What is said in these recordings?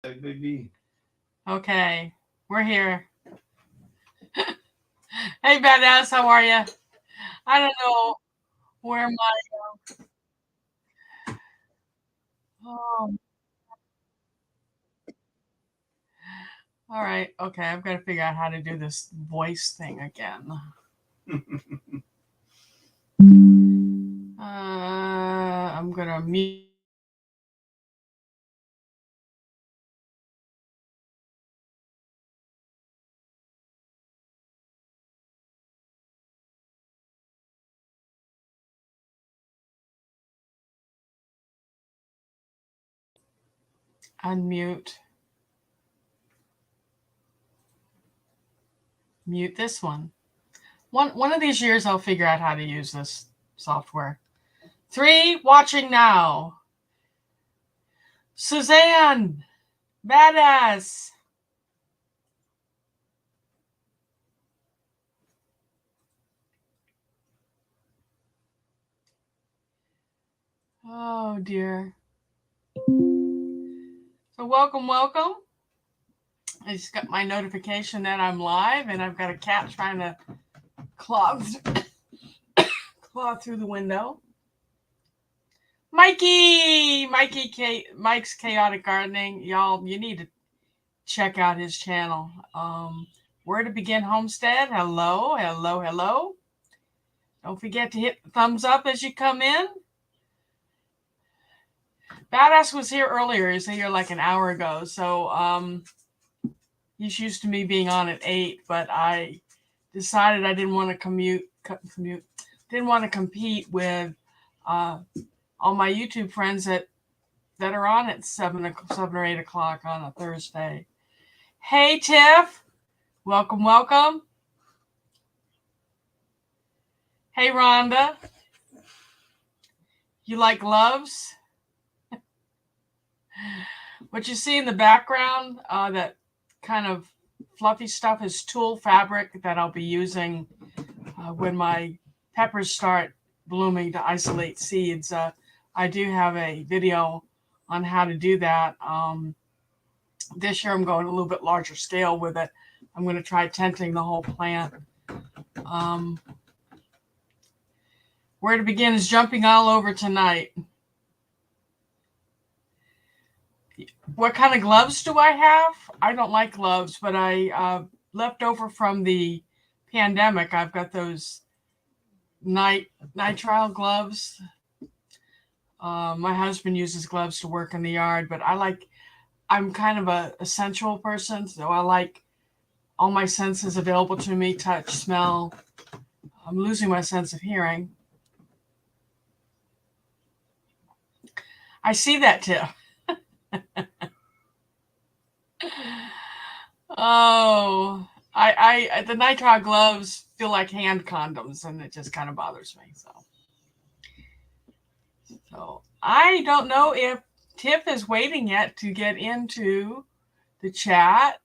baby. Okay, we're here. Hey, badass, how are you? I don't know where my. Oh, all right. Okay, I've got to figure out how to do this voice thing again. I'm gonna mute unmute mute this one. One of these years I'll figure out how to use this software. 3 watching now. Suzanne, badass. Oh dear. So welcome. I just got my notification that I'm live, and I've got a cat trying to claw claw through the window. Mike's Chaotic Gardening, y'all. You need to check out his channel. Where to Begin Homestead. Hello. Don't forget to hit the thumbs up as you come in. Badass was here earlier. He was here like an hour ago. So he's used to me being on at 8, but I decided I didn't want to didn't want to compete with all my YouTube friends that are on at 7 or 8 o'clock on a Thursday. Hey, Tiff. Welcome. Hey, Rhonda. You like gloves? What you see in the background, that kind of fluffy stuff, is tulle fabric that I'll be using when my peppers start blooming to isolate seeds. I do have a video on how to do that. This year I'm going a little bit larger scale with it. I'm going to try tenting the whole plant. Where to Begin is jumping all over tonight. What kind of gloves do I have? I don't like gloves, but I left over from the pandemic. I've got those nitrile gloves. My husband uses gloves to work in the yard, but I'm kind of a sensual person, so I like all my senses available to me: touch, smell. I'm losing my sense of hearing. I see that too. Oh, I the nitrile gloves feel like hand condoms, and it just kind of bothers me. So I don't know if Tiff is waiting yet to get into the chat.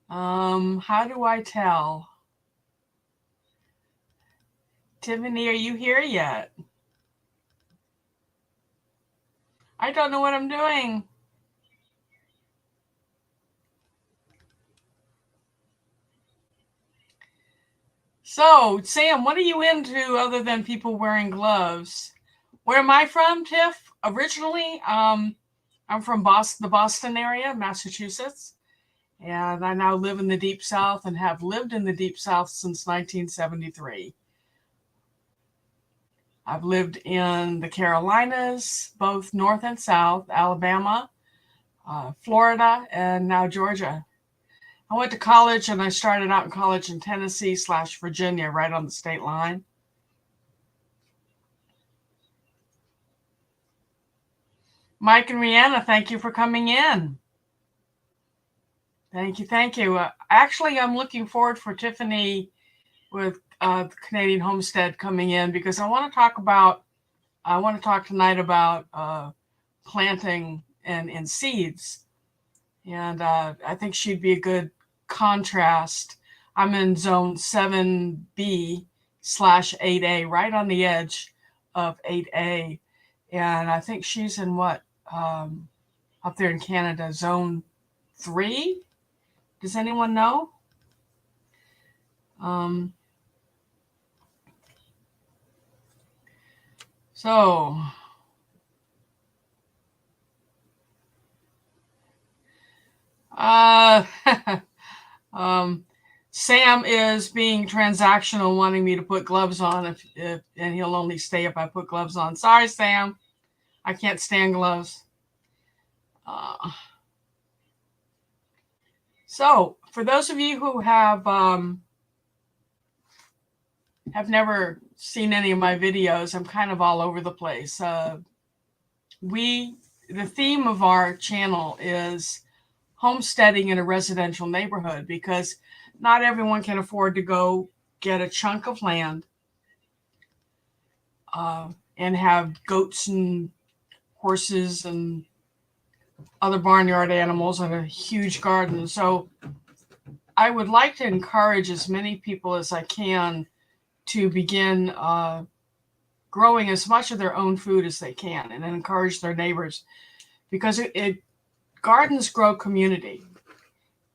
How do I tell? Tiffany, are you here yet? I don't know what I'm doing. So, Sam, what are you into other than people wearing gloves? Where am I from, Tiff? Originally, I'm from Boston, the Boston area, Massachusetts, and I now live in the Deep South and have lived in the Deep South since 1973. I've lived in the Carolinas, both North and South, Alabama, Florida, and now Georgia. I went to college, and I started out in college in Tennessee/Virginia, right on the state line. Mike and Rihanna, thank you for coming in. Thank you. Actually, I'm looking forward for Tiffany with Canadian Homestead coming in, because I want to talk tonight about planting and in seeds. And I think she'd be a good contrast. I'm in zone 7B/8A, right on the edge of 8A. And I think she's in what? up there in Canada, Zone 3. Does anyone know? So Sam is being transactional, wanting me to put gloves on, and he'll only stay if I put gloves on. Sorry, Sam, I can't stand gloves. So for those of you who have never seen any of my videos, I'm kind of all over the place. The theme of our channel is homesteading in a residential neighborhood, because not everyone can afford to go get a chunk of land and have goats and horses and other barnyard animals and a huge garden. So I would like to encourage as many people as I can to begin growing as much of their own food as they can, and encourage their neighbors, because gardens grow community.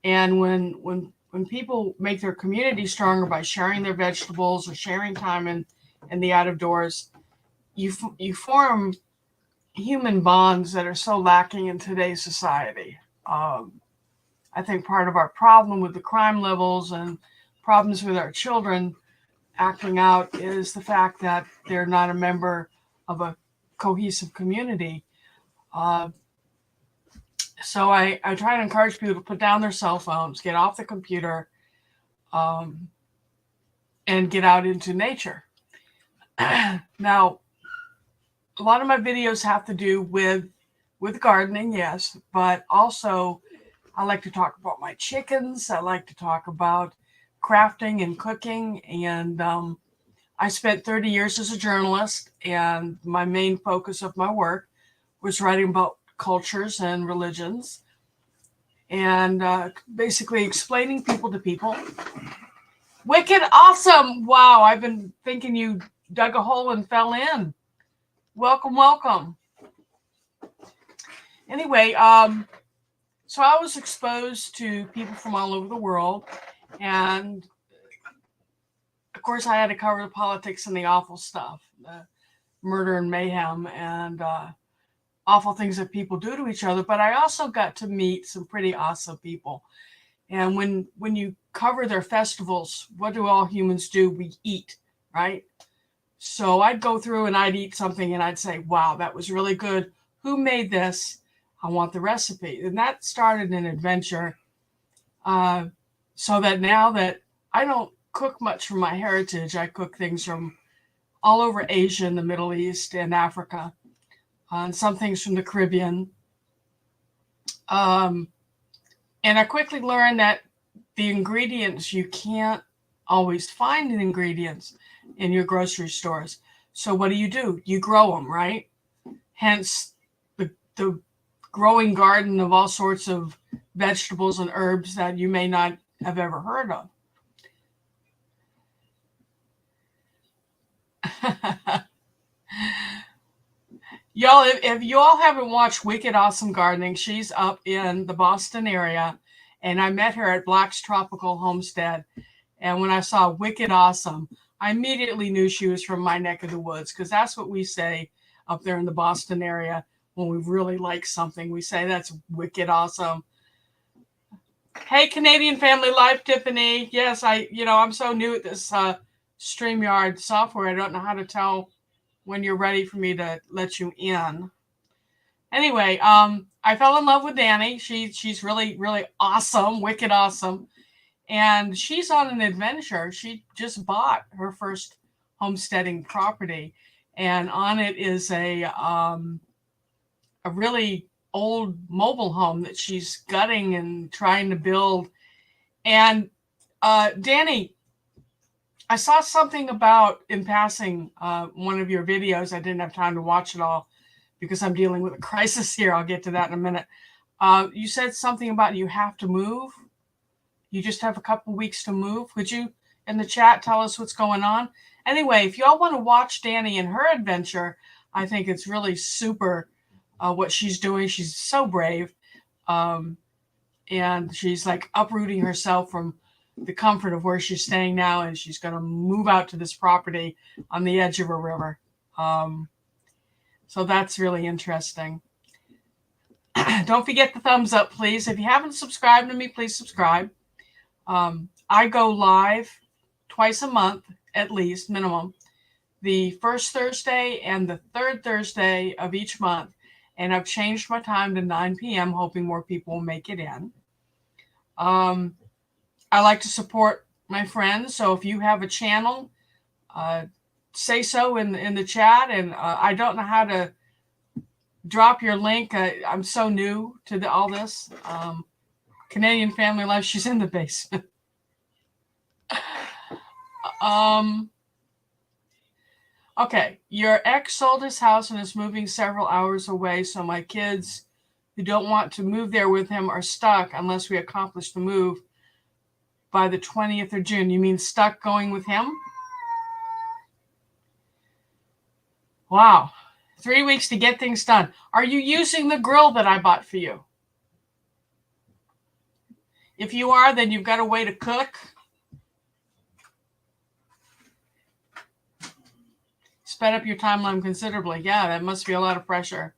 And when people make their community stronger by sharing their vegetables or sharing time in the out of doors, you form human bonds that are so lacking in today's society. I think part of our problem with the crime levels and problems with our children acting out is the fact that they're not a member of a cohesive community. So I try to encourage people to put down their cell phones, get off the computer, and get out into nature. Now, a lot of my videos have to do with gardening, yes, but also I like to talk about my chickens. I like to talk about crafting and cooking. And I spent 30 years as a journalist, and my main focus of my work was writing about cultures and religions, and basically explaining people to people. Wicked awesome. Wow, I've been thinking you dug a hole and fell in. Welcome, welcome. Anyway, so I was exposed to people from all over the world, and of course I had to cover the politics and the awful stuff, the murder and mayhem and awful things that people do to each other. But I also got to meet some pretty awesome people. And when you cover their festivals, what do all humans do? We eat, right? So I'd go through and I'd eat something and I'd say, wow, that was really good. Who made this? I want the recipe. And that started an adventure. So that now that I don't cook much from my heritage, I cook things from all over Asia and the Middle East and Africa, and some things from the Caribbean. And I quickly learned that the ingredients, you can't always find the ingredients in your grocery stores. So what do? You grow them, right? Hence the growing garden of all sorts of vegetables and herbs that you may not have ever heard of. Y'all, if you all haven't watched Wicked Awesome Gardening, she's up in the Boston area, and I met her at Black's Tropical Homestead. And when I saw Wicked Awesome, I immediately knew she was from my neck of the woods, because that's what we say up there in the Boston area when we really like something. We say that's wicked awesome. Hey, Canadian Family Life, Tiffany. Yes, I'm so new at this StreamYard software. I don't know how to tell when you're ready for me to let you in. Anyway, I fell in love with Danny. She's really, really awesome, wicked awesome. And she's on an adventure. She just bought her first homesteading property, and on it is a really old mobile home that she's gutting and trying to build. And Danny, I saw something about, in passing, one of your videos. I didn't have time to watch it all because I'm dealing with a crisis here. I'll get to that in a minute. You said something about you have to move. You just have a couple weeks to move. Would you, in the chat, tell us what's going on? Anyway, if y'all want to watch Danny and her adventure, I think it's really super what she's doing. She's so brave. And she's like uprooting herself from the comfort of where she's staying now, and she's going to move out to this property on the edge of a river. So that's really interesting. Don't forget the thumbs up, please. If you haven't subscribed to me, please subscribe. I go live twice a month, at least, minimum, the first Thursday and the third Thursday of each month. And I've changed my time to 9 p.m., hoping more people will make it in. I like to support my friends. So if you have a channel, say so in the chat. And I don't know how to drop your link. I'm so new to all this. Canadian Family Life, she's in the basement. Okay, your ex sold his house and is moving several hours away, so my kids who don't want to move there with him are stuck unless we accomplish the move by the 20th of June. You mean stuck going with him? Wow. 3 weeks to get things done. Are you using the grill that I bought for you? If you are, then you've got a way to cook. Sped up your timeline considerably. Yeah, that must be a lot of pressure.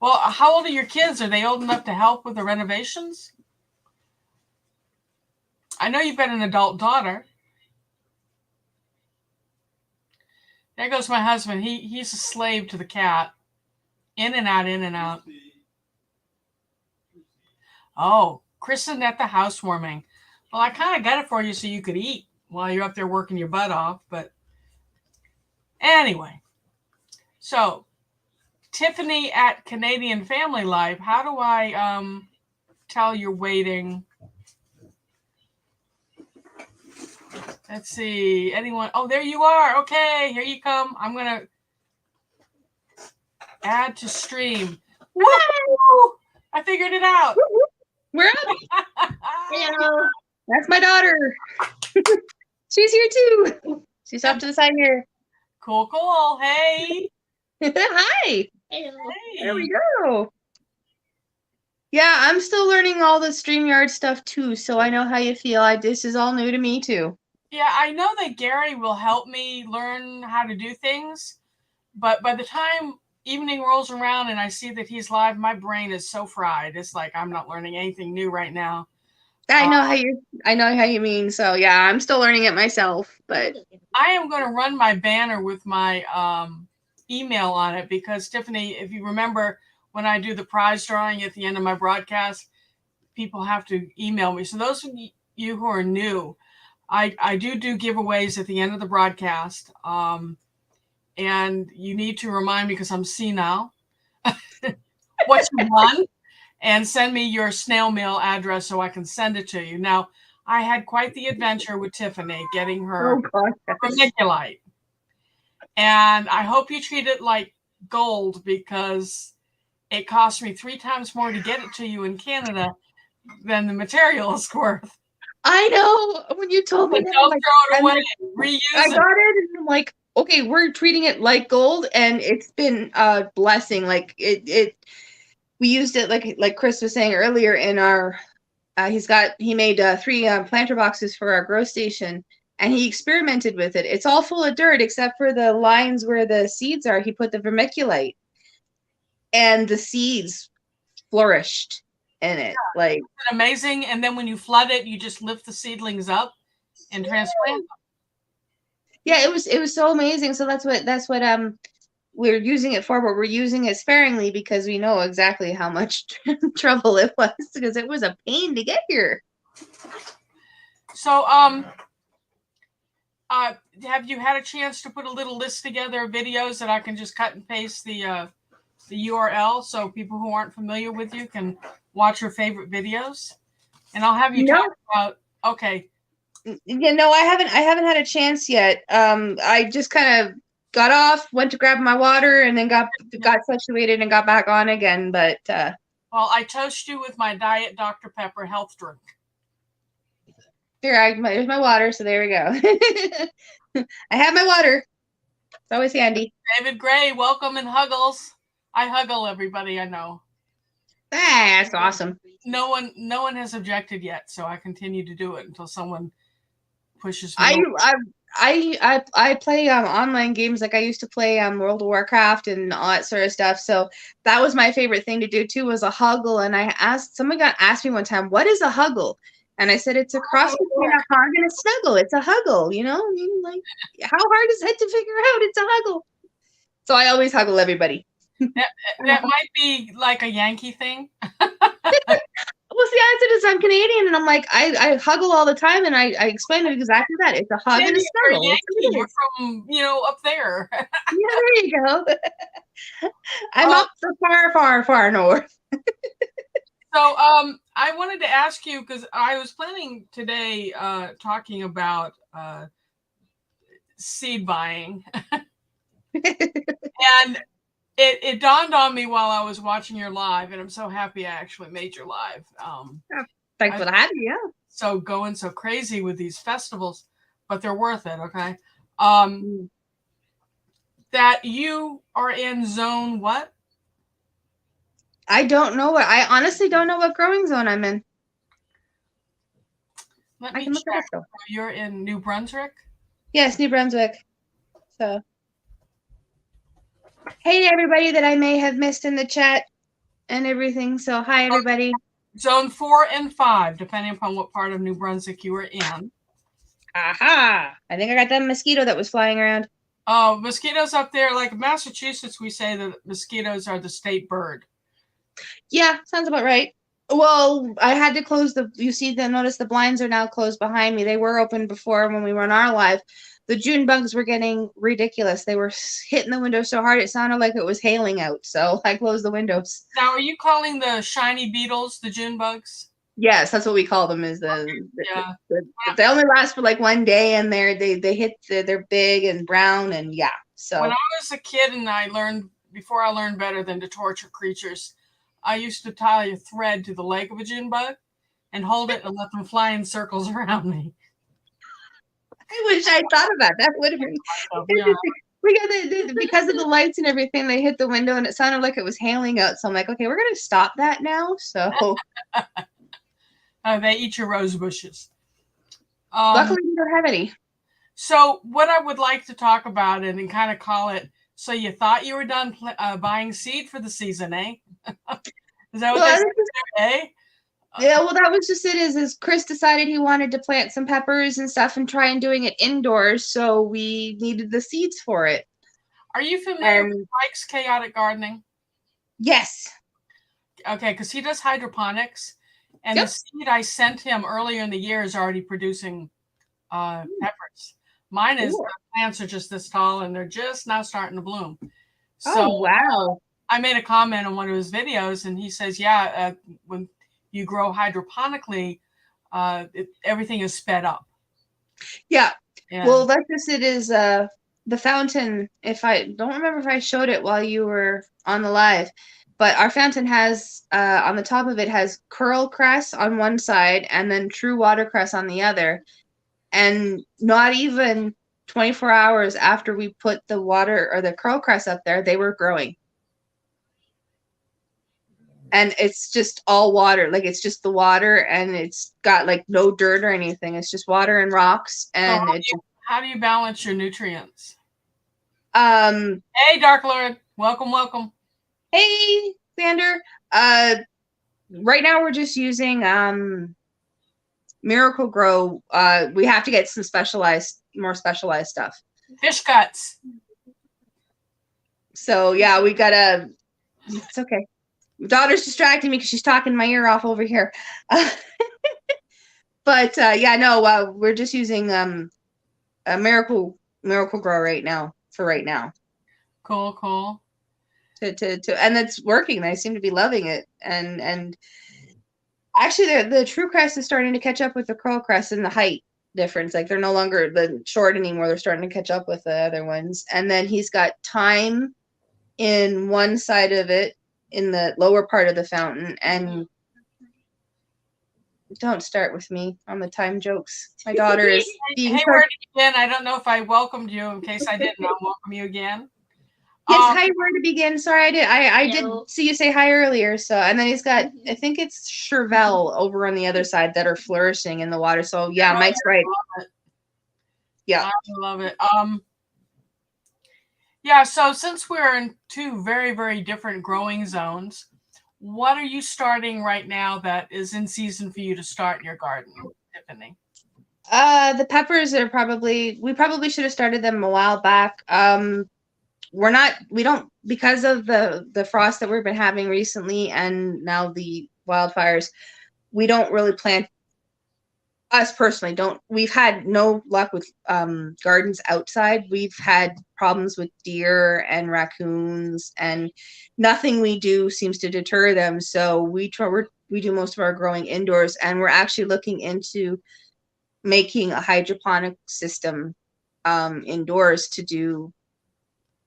Well, how old are your kids? Are they old enough to help with the renovations? I know you've got an adult daughter. There goes my husband. He's a slave to the cat. In and out, in and out. Oh, Kristen at the housewarming. Well, I kind of got it for you so you could eat while you're up there working your butt off. But anyway, so Tiffany at Canadian Family Life, how do I tell you're waiting? Let's see. Anyone? Oh, there you are. Okay, here you come. I'm going to add to stream. Woo! I figured it out. We're up. Hello. That's my daughter. She's here too. She's off to the side here. Cool, cool. Hey. Hi. Hello. Hey. There we go. Yeah, I'm still learning all the StreamYard stuff too, so I know how you feel. This is all new to me too. Yeah, I know that Gary will help me learn how to do things, but by the time evening rolls around and I see that he's live, my brain is so fried. It's like I'm not learning anything new right now. I know how you mean. So yeah, I'm still learning it myself, but I am going to run my banner with my email on it because Tiffany, if you remember when I do the prize drawing at the end of my broadcast, people have to email me. So those of you who are new, I do giveaways at the end of the broadcast. And you need to remind me because I'm senile what you won and send me your snail mail address so I can send it to you. Now, I had quite the adventure with Tiffany getting her vermiculite. And I hope you treat it like gold because it cost me 3 times more to get it to you in Canada than the material is worth. I know when you told me that, don't throw it away. Reuse I got it and I'm like, okay, we're treating it like gold, and it's been a blessing. Like we used it like Chris was saying earlier in our he made 3 planter boxes for our grow station, and he experimented with it. It's all full of dirt except for the lines where the seeds are. He put the vermiculite, and the seeds flourished in it. Like amazing. And then when you flood it, you just lift the seedlings up and transplant them. Yeah, it was so amazing. So that's what we're using it for, but we're using it sparingly because we know exactly how much trouble it was because it was a pain to get here. So have you had a chance to put a little list together of videos that I can just cut and paste the URL so people who aren't familiar with you can watch your favorite videos? And I'll have you talk about okay. Yeah, no, I haven't had a chance yet. I just kind of got off, went to grab my water, and then got situated and got back on again. But well, I toast you with my Diet Dr. Pepper health drink. Here, there's my water. So there we go. I have my water. It's always handy. David Gray, welcome in Huggles. I huggle everybody I know. That's awesome. No one has objected yet, so I continue to do it until someone pushes me. I play online games. Like I used to play World of Warcraft and all that sort of stuff. So that was my favorite thing to do too, was a huggle. And someone got asked me one time, what is a huggle? And I said, it's a cross between a hug and a snuggle. It's a huggle, you know? I mean, like, how hard is it to figure out? It's a huggle. So I always huggle everybody. That might be like a Yankee thing. Well, see, I said I'm Canadian, and I'm like, I huggle all the time, and I explain it exactly that. It's a hug and a snuggle. You're from, up there. Yeah, there you go. I'm up the far north. So, I wanted to ask you, because I was planning today talking about seed buying. And it dawned on me while I was watching your live, and I'm so happy I actually made your live. Thankful to have you, yeah. So going so crazy with these festivals, but they're worth it, okay? That you are in zone what? I don't know I honestly don't know what growing zone I'm in. Let me check. You're in New Brunswick? Yes, New Brunswick. So, hey everybody that I may have missed in the chat and everything. So, hi everybody. Zone 4 and 5, depending upon what part of New Brunswick you were in. Aha! I think I got that mosquito that was flying around. Oh, mosquitoes up there, like Massachusetts, we say that mosquitoes are the state bird. Yeah, sounds about right. Well, I had to close notice the blinds are now closed behind me. They were open before when we were on our live. The June bugs were getting ridiculous. They were hitting the window so hard it sounded like it was hailing out. So I closed the windows. Now, are you calling the shiny beetles the June bugs? Yes, that's what we call them. They only last for like one day, and they're big and brown, and yeah. So when I was a kid and before I learned better than to torture creatures, I used to tie a thread to the leg of a June bug and hold it and let them fly in circles around me. I wish I thought about that. Would have been. Yeah. We got because of the lights and everything. They hit the window and it sounded like it was hailing out. So I'm like, okay, we're gonna stop that now. So they eat your rose bushes. Luckily, we don't have any. So what I would like to talk about and kind of call it. So you thought you were done buying seed for the season, eh? Is that what they say? Yeah, well, that was just it. Is Chris decided he wanted to plant some peppers and stuff and try and doing it indoors, so we needed the seeds for it. Are you familiar with Mike's Chaotic Gardening? Yes. Okay, because he does hydroponics, and the seed I sent him earlier in the year is already producing peppers. Mine is the plants are just this tall, and they're just now starting to bloom. So, wow. I made a comment on one of his videos, and he says, yeah, when you grow hydroponically, everything is sped up. Yeah. Well, that's just it is the fountain. If I don't remember if I showed it while you were on the live, but our fountain has on the top of it has curl cress on one side and then true watercress on the other. And not even 24 hours after we put the water or the curl cress up there, they were growing. And it's just all water. Like it's just the water and it's got like no dirt or anything. It's just water and rocks. And how do you balance your nutrients? Hey, Dark Lord. Welcome. Hey, Xander. Right now we're just using Miracle Grow. We have to get some more specialized stuff. Fish cuts. So yeah, we gotta. It's okay. Daughter's distracting me because she's talking my ear off over here. But yeah, no, we're just using a Miracle Grow right now. Cool. And it's working. They seem to be loving it. And actually, the True Crest is starting to catch up with the Curl Crest in the height difference. Like they're no longer the short anymore. They're starting to catch up with the other ones. And then he's got thyme in one side of it, in the lower part of the fountain. And don't start with me on the thyme jokes. My daughter is being Hey, word again. I don't know if I welcomed you. In case I didn't, I'll welcome you again. Yes, Um, hi, where to begin? Sorry, I did Hello. see you say hi earlier. So, and then he's got, Mhm. I think it's Chervelle over on the other side that are flourishing in the water. So yeah, oh, Mike's right. Yeah. I love it. Yeah, so since we're in two very, very different growing zones, what are you starting right now that is in season for you to start in your garden, Tiffany? The peppers are we probably should have started them a while back. We don't, because of the frost that we've been having recently and now the wildfires, we don't really plant, us personally don't, we've had no luck with gardens outside. We've had problems with deer and raccoons, and nothing we do seems to deter them. So we do most of our growing indoors, and we're actually looking into making a hydroponic system indoors to do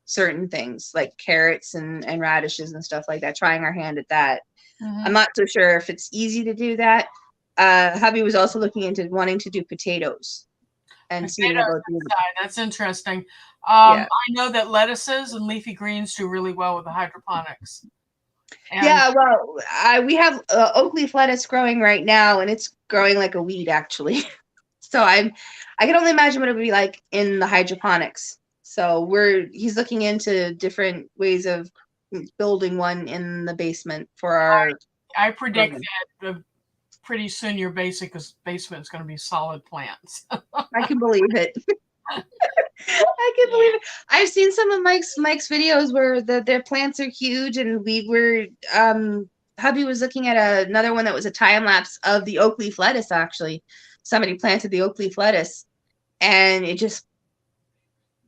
certain things like carrots and radishes and stuff like that, trying our hand at that. I'm not so sure if it's easy to do that. Hubby was also looking into wanting to do potatoes and seeing Potatoes about doing, inside, that's interesting. yeah. I know that lettuces and leafy greens do really well with the hydroponics. And Yeah, well, we have oak leaf lettuce growing right now, and it's growing like a weed actually. So I can only imagine what it would be like in the hydroponics. So he's looking into different ways of building one in the basement for our I predict garden. that pretty soon your basement is going to be solid plants. I can believe it. I can believe it. I've seen some of Mike's videos where their plants are huge, and we were hubby was looking at another one that was a time lapse of the oak leaf lettuce. Actually, somebody planted the oak leaf lettuce, and it just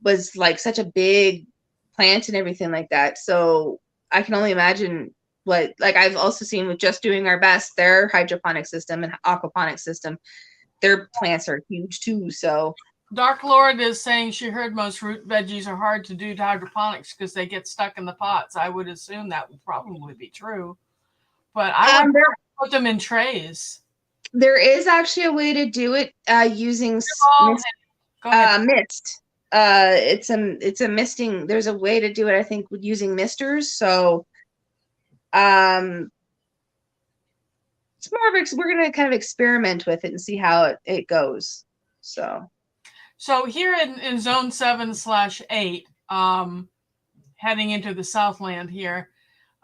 was like such a big plant and everything like that. So I can only imagine what, like, I've also seen with Just Doing Our Best, their hydroponic system and aquaponic system, their plants are huge too. So Dark Lord is saying she heard most root veggies are hard to do to hydroponics because they get stuck in the pots. I would assume that would probably be true, but I would there put them in trays. there is actually a way to do it using Oh, go ahead. mist. It's a misting. There's a way to do it, I think, with using misters. So um it's more of we're gonna kind of experiment with it and see how it goes. So here in zone 7/8, heading into the Southland here,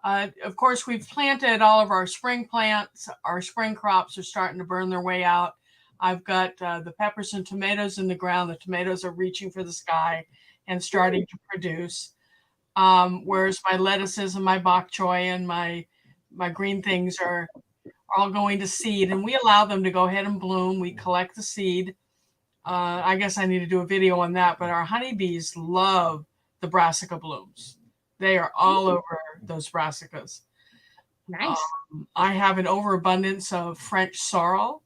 of course, we've planted all of our spring plants. Our spring crops are starting to burn their way out. I've got the peppers and tomatoes in the ground. The tomatoes are reaching for the sky and starting to produce. Whereas my lettuces and my bok choy and my green things are all going to seed, and we allow them to go ahead and bloom. We collect the seed. I guess I need to do a video on that, but our honeybees love the brassica blooms. They are all over those brassicas. Nice. I have an overabundance of French sorrel.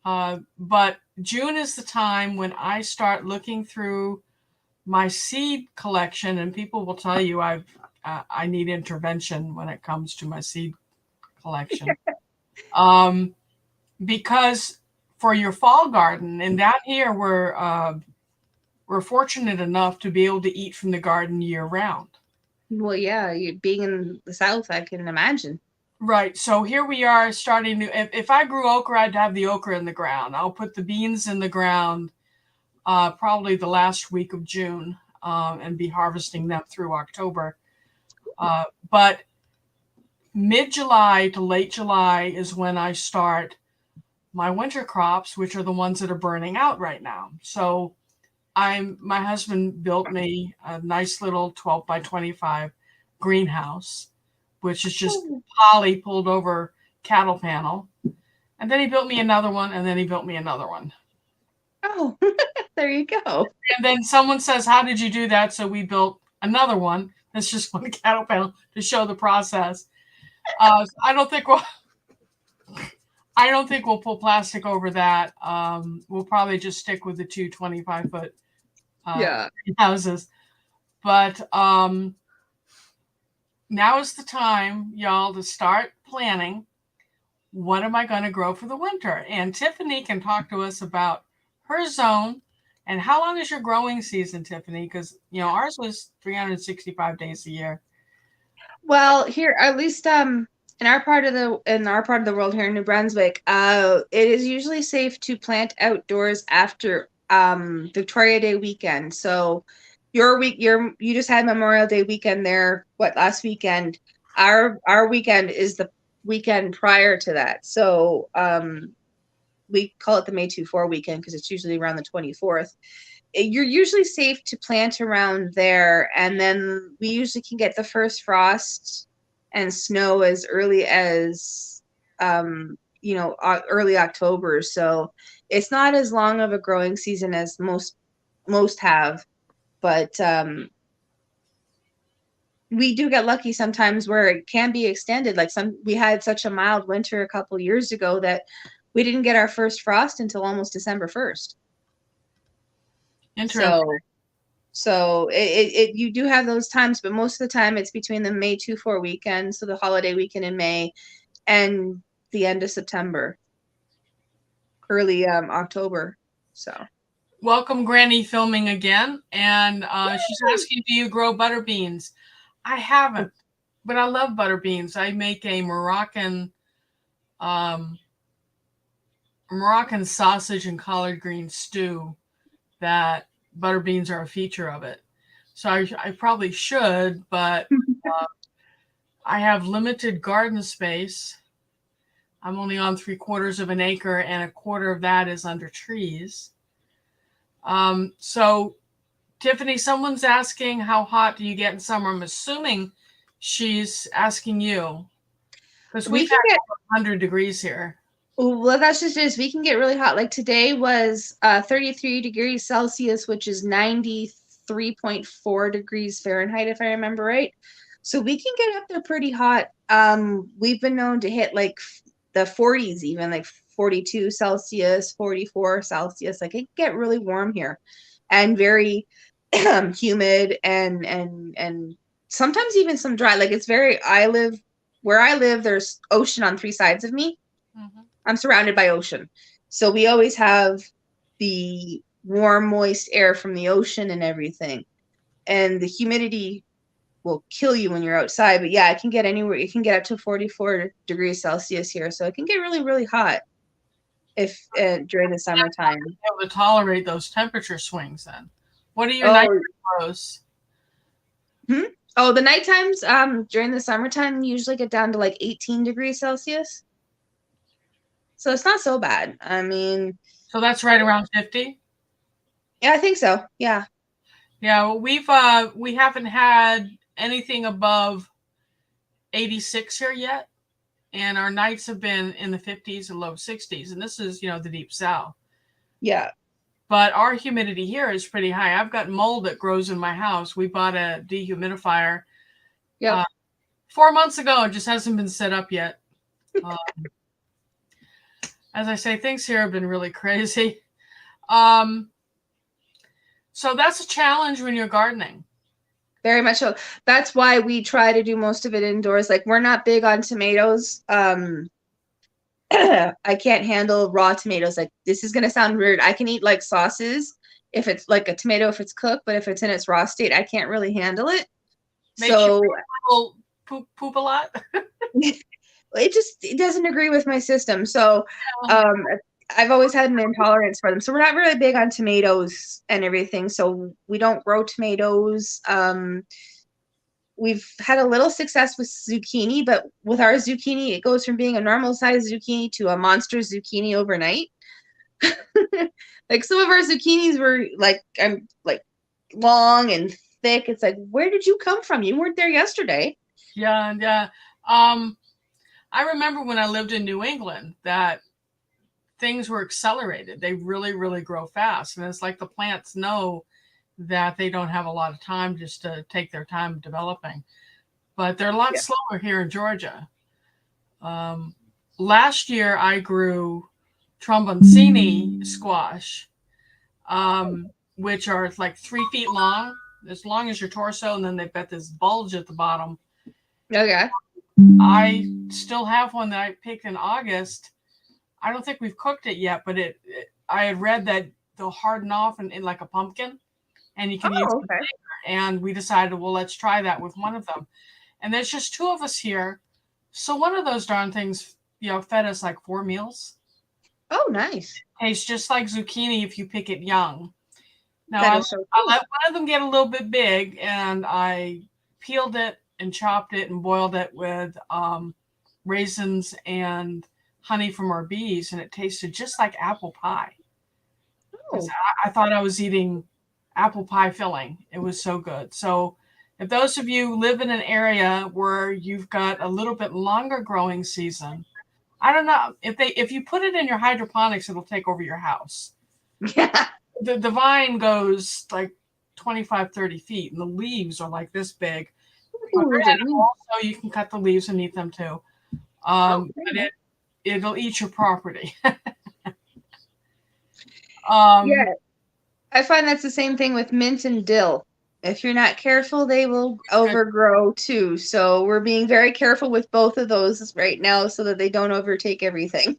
But June is the time when I start looking through my seed collection, and people will tell you I need intervention when it comes to my seed collection. Because for your fall garden, and down here we're fortunate enough to be able to eat from the garden year round. Well, yeah, you being in the South, I can imagine. Right. So here we are starting to, if I grew okra, I'd have the okra in the ground. I'll put the beans in the ground probably the last week of June and be harvesting them through October. But mid-July to late July is when I start my winter crops, which are the ones that are burning out right now. So my husband built me a nice little 12 by 25 greenhouse, which is just poly pulled over cattle panel. And then he built me another one, and then he built me another one. Oh, there you go. And then someone says, how did you do that? So we built another one. That's just one cattle panel to show the process. I don't think we'll pull plastic over that. We'll probably just stick with the two 25-foot houses. But now is the time, y'all, to start planning. What am I going to grow for the winter? And Tiffany can talk to us about her zone And how long is your growing season, Tiffany? Because ours was 365 days a year. Well, here at least in our part of the world here in New Brunswick, it is usually safe to plant outdoors after Victoria Day weekend. So you just had Memorial Day weekend there, last weekend. Our weekend is the weekend prior to that. So we call it the May 24 weekend because it's usually around the 24th. You're usually safe to plant around there, and then we usually can get the first frost and snow as early as early October. So it's not as long of a growing season as most have, but we do get lucky sometimes where it can be extended. Like we had such a mild winter a couple years ago that we didn't get our first frost until almost December 1st. Interesting. So you do have those times, but most of the time it's between the May 24 weekend, so the holiday weekend in May, and the end of September, early October. So welcome, Granny filming again, and she's asking, do you grow butter beans? I haven't, but I love butter beans. I make a Moroccan sausage and collard green stew that butter beans are a feature of it. So I probably should, but I have limited garden space. I'm only on 3/4 of an acre, and 1/4 of that is under trees. So Tiffany, someone's asking, how hot do you get in summer? I'm assuming she's asking you, because we can get 100 degrees here. Well, that's just it. We can get really hot. Like today was 33 degrees Celsius, which is 93.4 degrees Fahrenheit, if I remember right. So we can get up there pretty hot. We've been known to hit like the 40s, even like 42 Celsius, 44 Celsius. Like it can get really warm here, and very humid, and sometimes even some dry. Like it's very. Where I live, there's ocean on 3 sides of me. Mm-hmm. I'm surrounded by ocean. So we always have the warm, moist air from the ocean and everything. And the humidity will kill you when you're outside. But yeah, it can get anywhere. It can get up to 44 degrees Celsius here. So it can get really, really hot if during the summertime. Be able to tolerate those temperature swings then. What are your night lows? Oh, the night times during the summertime usually get down to like 18 degrees Celsius. So it's not so bad. I mean, so that's right around 50? Yeah, I think so. Yeah. Yeah, well, we haven't had anything above 86 here yet, and our nights have been in the 50s and low 60s, and this is, the deep south. Yeah. But our humidity here is pretty high. I've got mold that grows in my house. We bought a dehumidifier 4 months ago. It just hasn't been set up yet. As I say, things here have been really crazy. So that's a challenge when you're gardening. Very much so. That's why we try to do most of it indoors. Like we're not big on tomatoes. I can't handle raw tomatoes. Like this is gonna sound weird. I can eat like sauces if it's like a tomato if it's cooked, but if it's in its raw state, I can't really handle it. So poop a lot. it doesn't agree with my system. So I've always had an intolerance for them. So we're not really big on tomatoes and everything. So we don't grow tomatoes. We've had a little success with zucchini, but with our zucchini, it goes from being a normal size zucchini to a monster zucchini overnight. Like some of our zucchinis were like long and thick. It's like, where did you come from? You weren't there yesterday. Yeah. I remember when I lived in New England that things were accelerated. They really, really grow fast. And it's like the plants know that they don't have a lot of time just to take their time developing. But they're a lot slower here in Georgia. Last year, I grew tromboncini squash, which are like 3 feet long, as long as your torso, and then they've got this bulge at the bottom. Okay. I still have one that I picked in August. I don't think we've cooked it yet, but I had read that they'll harden off in like a pumpkin, and you can use Oh, them okay. later. And we decided, well, let's try that with one of them. And there's just two of us here, so one of those darn things, fed us like 4 meals. Oh, nice. Tastes just like zucchini if you pick it young. Now That I, is so I cool. let one of them get a little bit big, and I peeled it and chopped it and boiled it with raisins and honey from our bees, and it tasted just like apple pie. Oh, I thought I was eating apple pie filling. It was so good. So if those of you live in an area where you've got a little bit longer growing season, I don't know if you put it in your hydroponics, it'll take over your house. yeah. The vine goes like 25, 30 feet, and the leaves are like this big. Ooh, is it me? Also, you can cut the leaves and eat them too. But it'll eat your property. Yeah. I find that's the same thing with mint and dill. If you're not careful, they will overgrow too. So we're being very careful with both of those right now so that they don't overtake everything.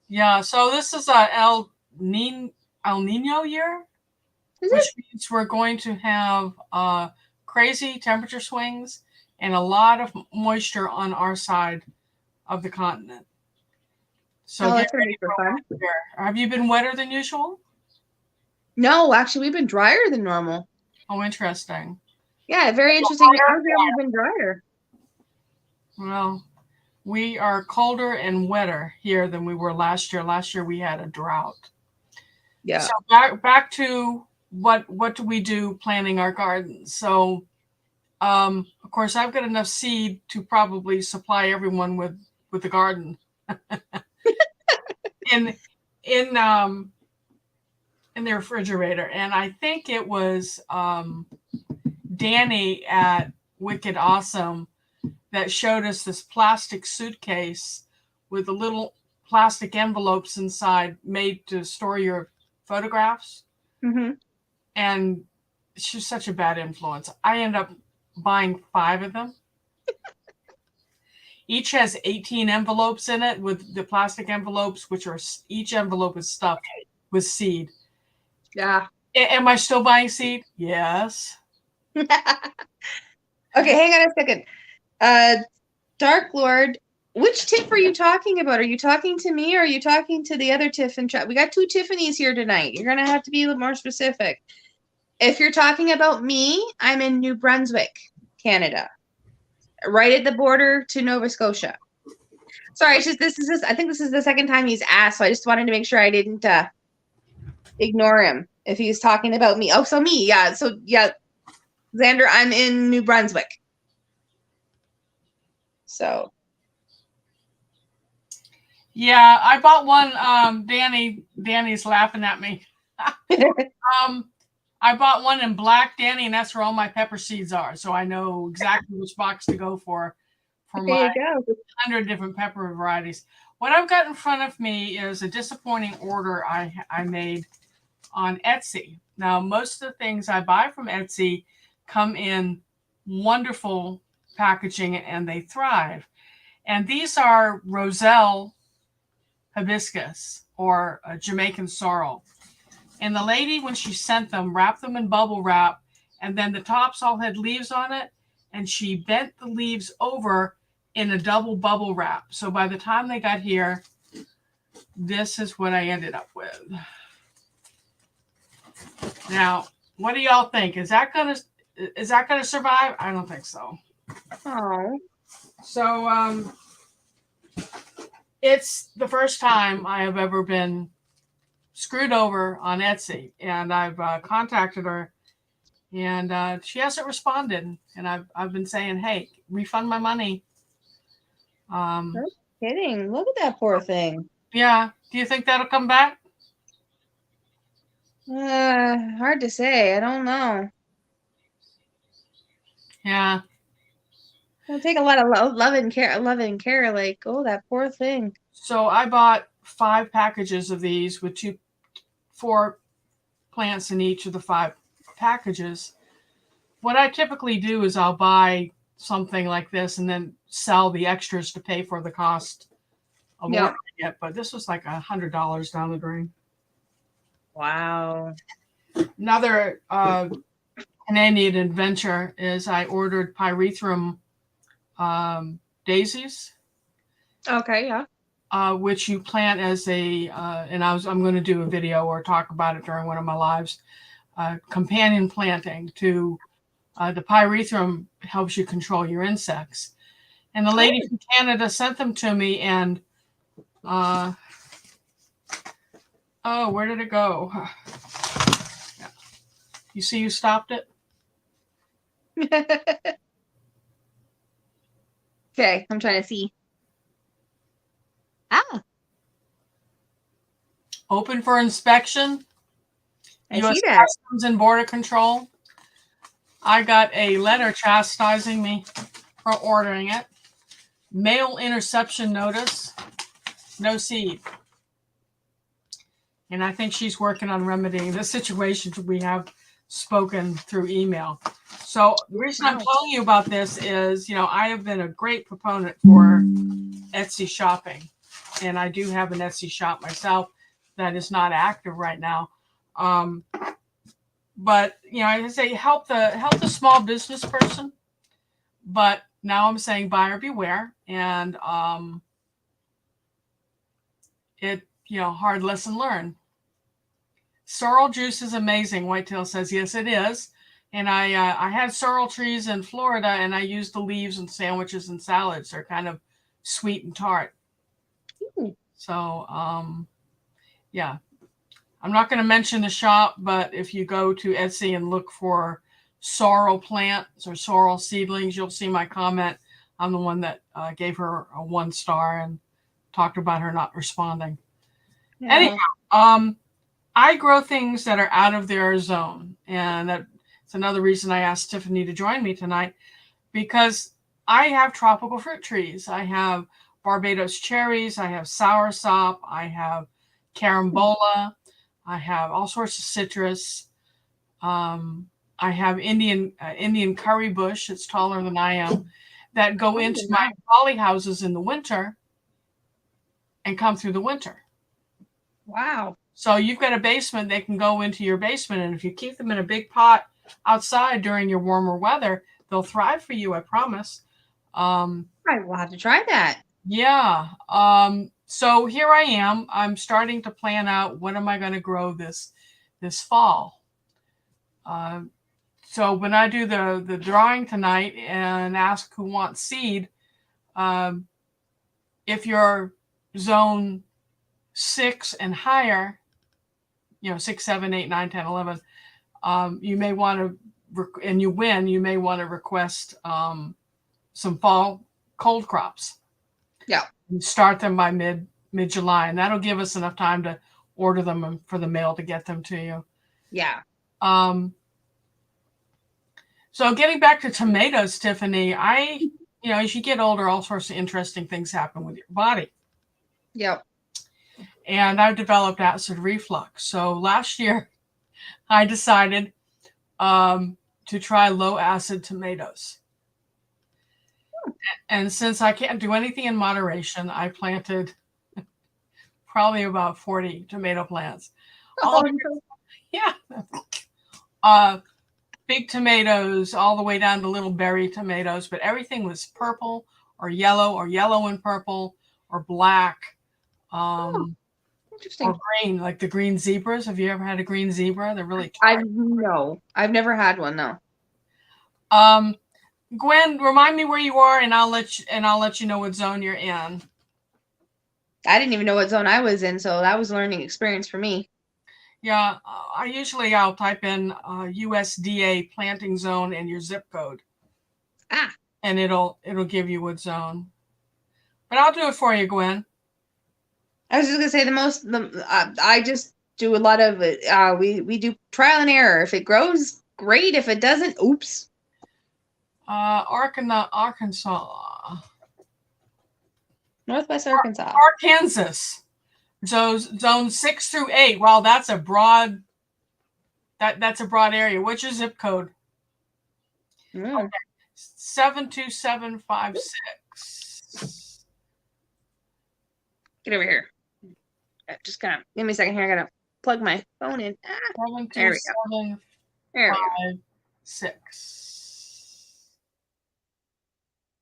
Yeah, so this is a El Nino year, Is which it? means we're going to have crazy temperature swings and a lot of moisture on our side of the continent. So Oh, get that's gonna ready be for for fun. winter. Have you been wetter than usual? No, actually, we've been drier than normal. Oh, interesting. Yeah, very interesting. Ours have been drier. Well, we are colder and wetter here than we were last year. Last year we had a drought. Yeah. So back to what do we do planting our gardens? So of course I've got enough seed to probably supply everyone with the garden. in in in the refrigerator. And I think it was Danny at Wicked Awesome that showed us this plastic suitcase with the little plastic envelopes inside made to store your photographs. Mm-hmm. And she's such a bad influence. I end up buying 5 of them. Each has 18 envelopes in it, with the plastic envelopes, which are each envelope is stuffed with seed. Yeah. Am I still buying seed? Yes. Okay, hang on a second. Dark Lord, which Tiff are you talking about? Are you talking to me or are you talking to the other Tiff in chat? We got 2 Tiffany's here tonight. You're gonna have to be a little more specific. If you're talking about me, I'm in New Brunswick, Canada, right at the border to Nova Scotia. Sorry, it's just I think this is the second time he's asked, so I just wanted to make sure I didn't ignore him if he's talking about me. Oh, so me, yeah. So yeah, Xander, I'm in New Brunswick. So yeah, I bought one. Danny's laughing at me. I bought one in black, Danny, and that's where all my pepper seeds are. So I know exactly which box to go for my 100 different pepper varieties. What I've got in front of me is a disappointing order I made on Etsy. Now, most of the things I buy from Etsy come in wonderful packaging and they thrive. And these are Roselle hibiscus or Jamaican sorrel. And the lady, when she sent them, wrapped them in bubble wrap, and then the tops all had leaves on it, and she bent the leaves over in a double bubble wrap. So by the time they got here, this is what I ended up with. Now, what do y'all think? Is that gonna survive? I don't think so. Oh. So it's the first time I have ever been screwed over on Etsy, and I've contacted her, and she hasn't responded. And I've been saying, hey, refund my money. No kidding. Look at that poor thing. Yeah. Do you think that'll come back? Hard to say. I don't know. Yeah. It'll take a lot of love and care. Like, oh, that poor thing. So I bought 5 packages of these with 4 plants in each of the 5 packages. What I typically do is I'll buy something like this and then sell the extras to pay for the cost of ordering it. But this was like $100 down the drain. Wow. Another Canadian adventure is I ordered pyrethrum daisies. Okay, yeah. Which you plant as a, and I'm going to do a video or talk about it during one of my lives, companion planting to the pyrethrum helps you control your insects. And the lady from Canada sent them to me, and oh, where did it go? You see, you stopped it. Okay, I'm trying to see. Ah, Open for inspection. I U.S. see that. Customs and Border Control. I got a letter chastising me for ordering it. Mail interception notice. No seed. And I think she's working on remedying the situation we have spoken through email. So the reason I'm telling you about this is, I have been a great proponent for Etsy shopping. And I do have an Etsy shop myself that is not active right now. But I say help the small business person. But now I'm saying buyer beware, and hard lesson learned. Sorrel juice is amazing. Whitetail says yes, it is. And I had sorrel trees in Florida, and I used the leaves in sandwiches and salads. They're kind of sweet and tart. Ooh. So yeah. I'm not going to mention the shop, but if you go to Etsy and look for sorrel plants or sorrel seedlings, you'll see my comment. I'm the one that gave her a 1 star and talked about her not responding. Yeah. Anyhow, I grow things that are out of their zone. And that's another reason I asked Tiffany to join me tonight, because I have tropical fruit trees. I have Barbados cherries. I have soursop. I have carambola. I have all sorts of citrus. I have Indian curry bush. It's taller than I am, that go into my poly houses in the winter and come through the winter. Wow. So you've got a basement, they can go into your basement. And if you keep them in a big pot outside during your warmer weather, they'll thrive for you, I promise. I will have to try that. Yeah. So here I am. I'm starting to plan out what am I going to grow this fall. So when I do the drawing tonight and ask who wants seed, if you're zone 6 and higher, 6, 7, 8, 9, 10, 11, you may want to, and you win, you may want to request some fall cold crops. Yeah. And start them by mid-July, and that'll give us enough time to order them for the mail to get them to you. Yeah. So getting back to tomatoes, Tiffany, as you get older, all sorts of interesting things happen with your body. Yep. And I've developed acid reflux. So last year, I decided to try low acid tomatoes. And since I can't do anything in moderation, I planted probably about 40 tomato plants. Yeah. Big tomatoes all the way down to little berry tomatoes, but everything was purple or yellow and purple or black. Interesting. Or green, like the green zebras. Have you ever had a green zebra? They're really tart. No, I've never had one though. Gwen, remind me where you are, and I'll let you know what zone you're in. I didn't even know what zone I was in, so that was a learning experience for me. Yeah, I'll type in USDA planting zone and your zip code. And it'll give you what zone. But I'll do it for you, Gwen. I was just gonna say I just do a lot of it. We do trial and error. If it grows, great. If it doesn't, oops. Arkansas. Northwest Arkansas. Arkansas. So zone 6 through 8. Wow, that's a broad. That's a broad area. What's your zip code? Okay. 72756. Get over here. Just kind of give me a second here. I gotta plug my phone in. There we go. 72756. There we go.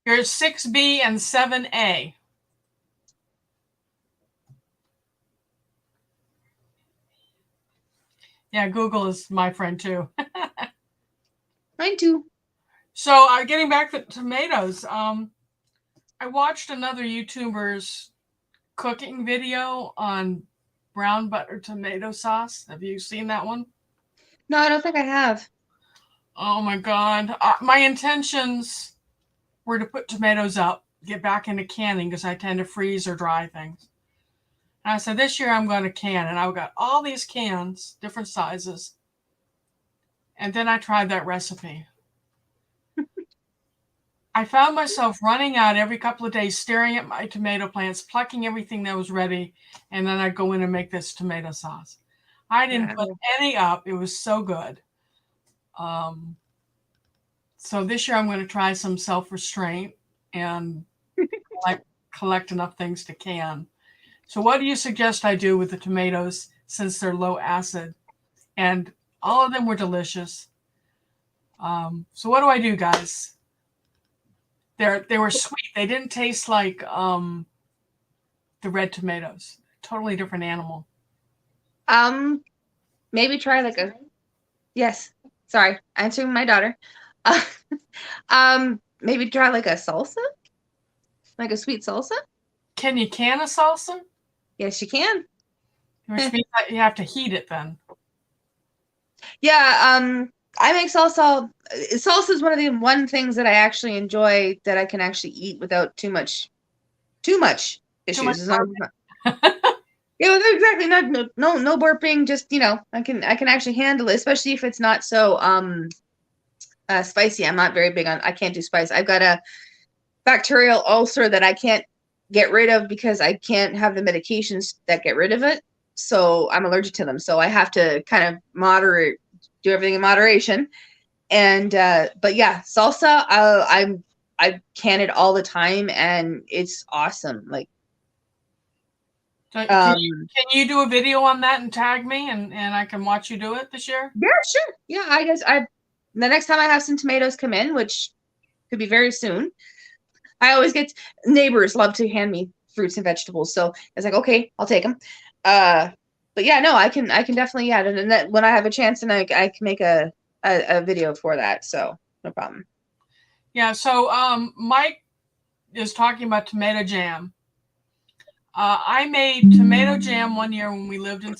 Here's 6B and 7A. Yeah, Google is my friend too. Mine too. So getting back to tomatoes, I watched another YouTuber's cooking video on brown butter tomato sauce. Have you seen that one? No, I don't think I have. Oh my God. My intentions were to put tomatoes up, get back into canning because I tend to freeze or dry things. And I said, this year I'm going to can. And I've got all these cans, different sizes. And then I tried that recipe. I found myself running out every couple of days, staring at my tomato plants, plucking everything that was ready, and then I'd go in and make this tomato sauce. I didn't put any up. It was so good. So this year I'm going to try some self-restraint and collect enough things to can. So what do you suggest I do with the tomatoes since they're low acid? And all of them were delicious. So what do I do, guys? They were sweet. They didn't taste like the red tomatoes. Totally different animal. Maybe try like a. Yes, sorry, answering my daughter. Maybe try like a salsa, like a sweet salsa. Can you can a salsa? Yes, you can. Which means that you have to heat it then. Yeah. I make salsa. Salsa is one of the things that I actually enjoy that I can actually eat without too much issues. Yeah, exactly. No burping. Just I can actually handle it, especially if it's not so spicy. I'm not very big on. I can't do spice. I've got a bacterial ulcer that I can't get rid of because I can't have the medications that get rid of it. So I'm allergic to them. So I have to kind of do everything in moderation. And but yeah, salsa, I can it all the time, and it's awesome. Like, so can you do a video on that and tag me, and I can watch you do it this year? Yeah, sure. Yeah, I guess the next time I have some tomatoes come in, which could be very soon, I always get neighbors love to hand me fruits and vegetables. So it's like, okay, I'll take them. But yeah, no, I can definitely, yeah. And that, when I have a chance, and I can make a video for that. So no problem. Yeah. So Mike is talking about tomato jam. I made tomato jam one year when we lived in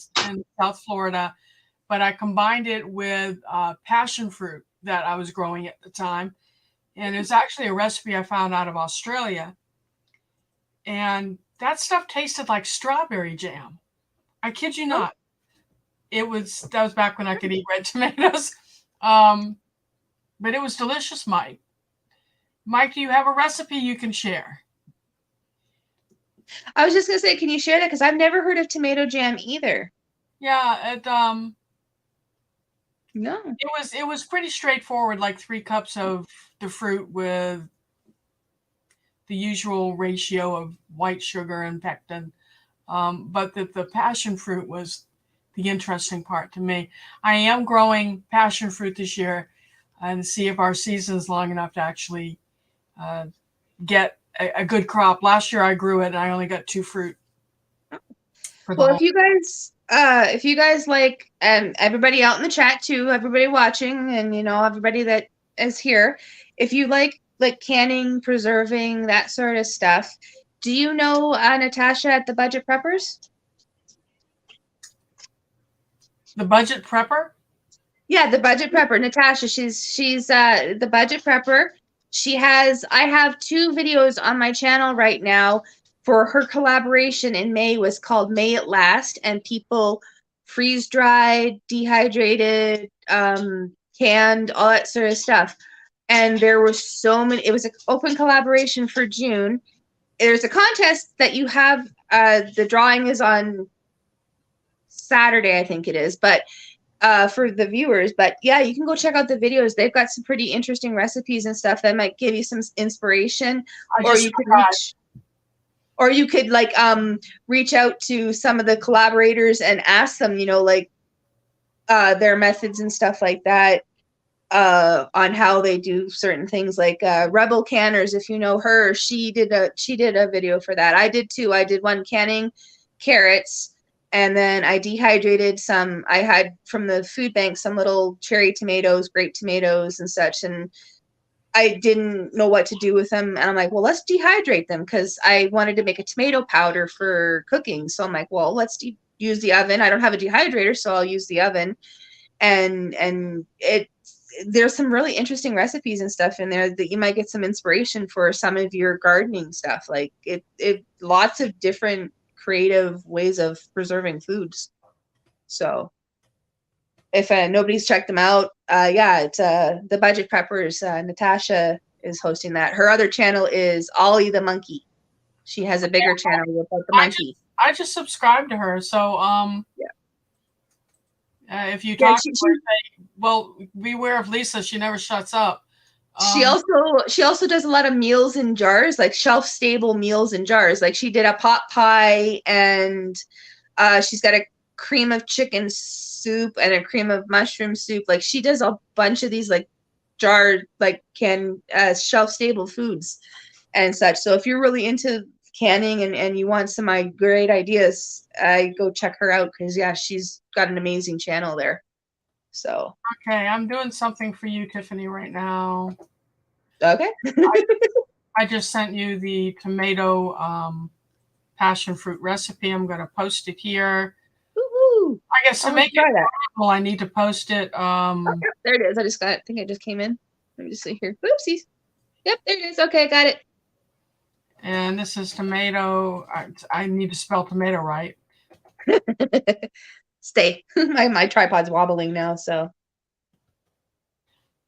South Florida, but I combined it with passion fruit that I was growing at the time. And it's actually a recipe I found out of Australia. And that stuff tasted like strawberry jam. I kid you not. That was back when I could eat red tomatoes. But it was delicious, Mike. Mike, do you have a recipe you can share? I was just gonna say, can you share that? Because I've never heard of tomato jam either. Yeah, no. It was pretty straightforward, like 3 cups of the fruit with the usual ratio of white sugar and pectin. But the passion fruit was the interesting part to me. I am growing passion fruit this year and see if our season's long enough to actually get a good crop. Last year I grew it and I only got 2 fruit. Well, if you guys like, and everybody out in the chat too, everybody watching, and everybody that is here, if you like canning, preserving, that sort of stuff, do you know Natasha at the Budget Preppers? The Budget Prepper? Yeah, the Budget Prepper, Natasha. She's the Budget Prepper. I have 2 videos on my channel right now for her collaboration in May. Was called May It Last, and people freeze dried, dehydrated, canned, all that sort of stuff. And there were so many. It was an open collaboration for June. There's a contest that you have. The drawing is on Saturday, I think it is, but for the viewers. But yeah, you can go check out the videos. They've got some pretty interesting recipes and stuff that might give you some inspiration. Or you could reach. Or you could like reach out to some of the collaborators and ask them, you know, like their methods and stuff like that, on how they do certain things. Like Rebel Canners, if you know her, she did a video for that. I did too. I did one canning carrots, and then I dehydrated some. I had from the food bank some little cherry tomatoes, grape tomatoes, and such, and I didn't know what to do with them. And I'm like, well, let's dehydrate them because I wanted to make a tomato powder for cooking. So I'm like, well, let's use the oven. I don't have a dehydrator, so I'll use the oven. And it there's some really interesting recipes and stuff in there that you might get some inspiration for some of your gardening stuff. Like it lots of different creative ways of preserving foods. So if nobody's checked them out, yeah, it's the Budget Preppers. Natasha is hosting that. Her other channel is Ollie the Monkey. She has a bigger channel about the monkey. I just subscribed to her, so yeah. If you talk to her, say, well, beware of Lisa. She never shuts up. She also does a lot of meals in jars, like shelf stable meals in jars. Like she did a pot pie, and she's got a cream of chicken soup and a cream of mushroom soup. Like she does a bunch of these like jar, like shelf stable foods and such. So if you're really into canning and you want some great ideas, go check her out, because yeah, she's got an amazing channel there. So okay, I'm doing something for you, Tiffany, right now. Okay. I just sent you the tomato passion fruit recipe. I'm going to post it here. Woo-hoo. I guess to make it possible, I need to post it. Okay, there it is. I think it just came in. Let me just see here. Oopsies. Yep, there it is. Okay, I got it. And this is tomato. I need to spell tomato right. Stay. my tripod's wobbling now, so.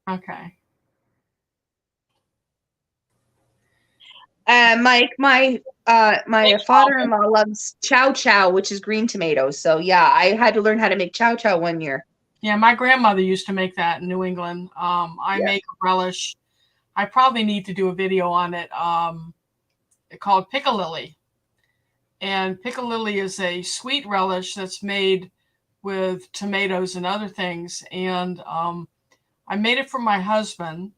Okay. Mike, my father-in-law loves chow chow, which is green tomatoes. So yeah, I had to learn how to make chow chow one year. Yeah, my grandmother used to make that in New England. I make a relish. I probably need to do a video on it. Called piccalilli. And piccalilli is a sweet relish that's made with tomatoes and other things. And I made it for my husband.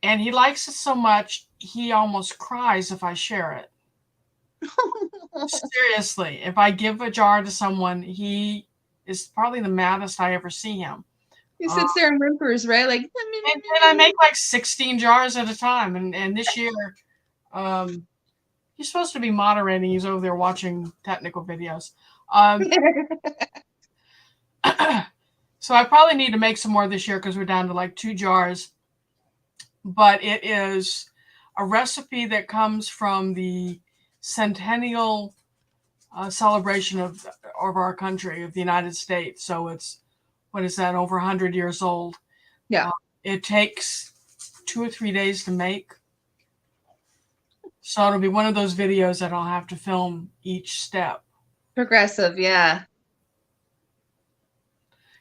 And he likes it so much, he almost cries if I share it. Seriously, if I give a jar to someone, he is probably the maddest I ever see him. He sits there and whimpers, right? Like, and I make like 16 jars at a time. And this year, he's supposed to be moderating. He's over there watching technical videos. So I probably need to make some more this year because we're down to like 2 jars. But it is a recipe that comes from the centennial celebration of our country, of the United States. So it's, what is that, over 100 years old. Yeah. It takes 2 or 3 days to make. So it'll be one of those videos that I'll have to film each step. Progressive, yeah.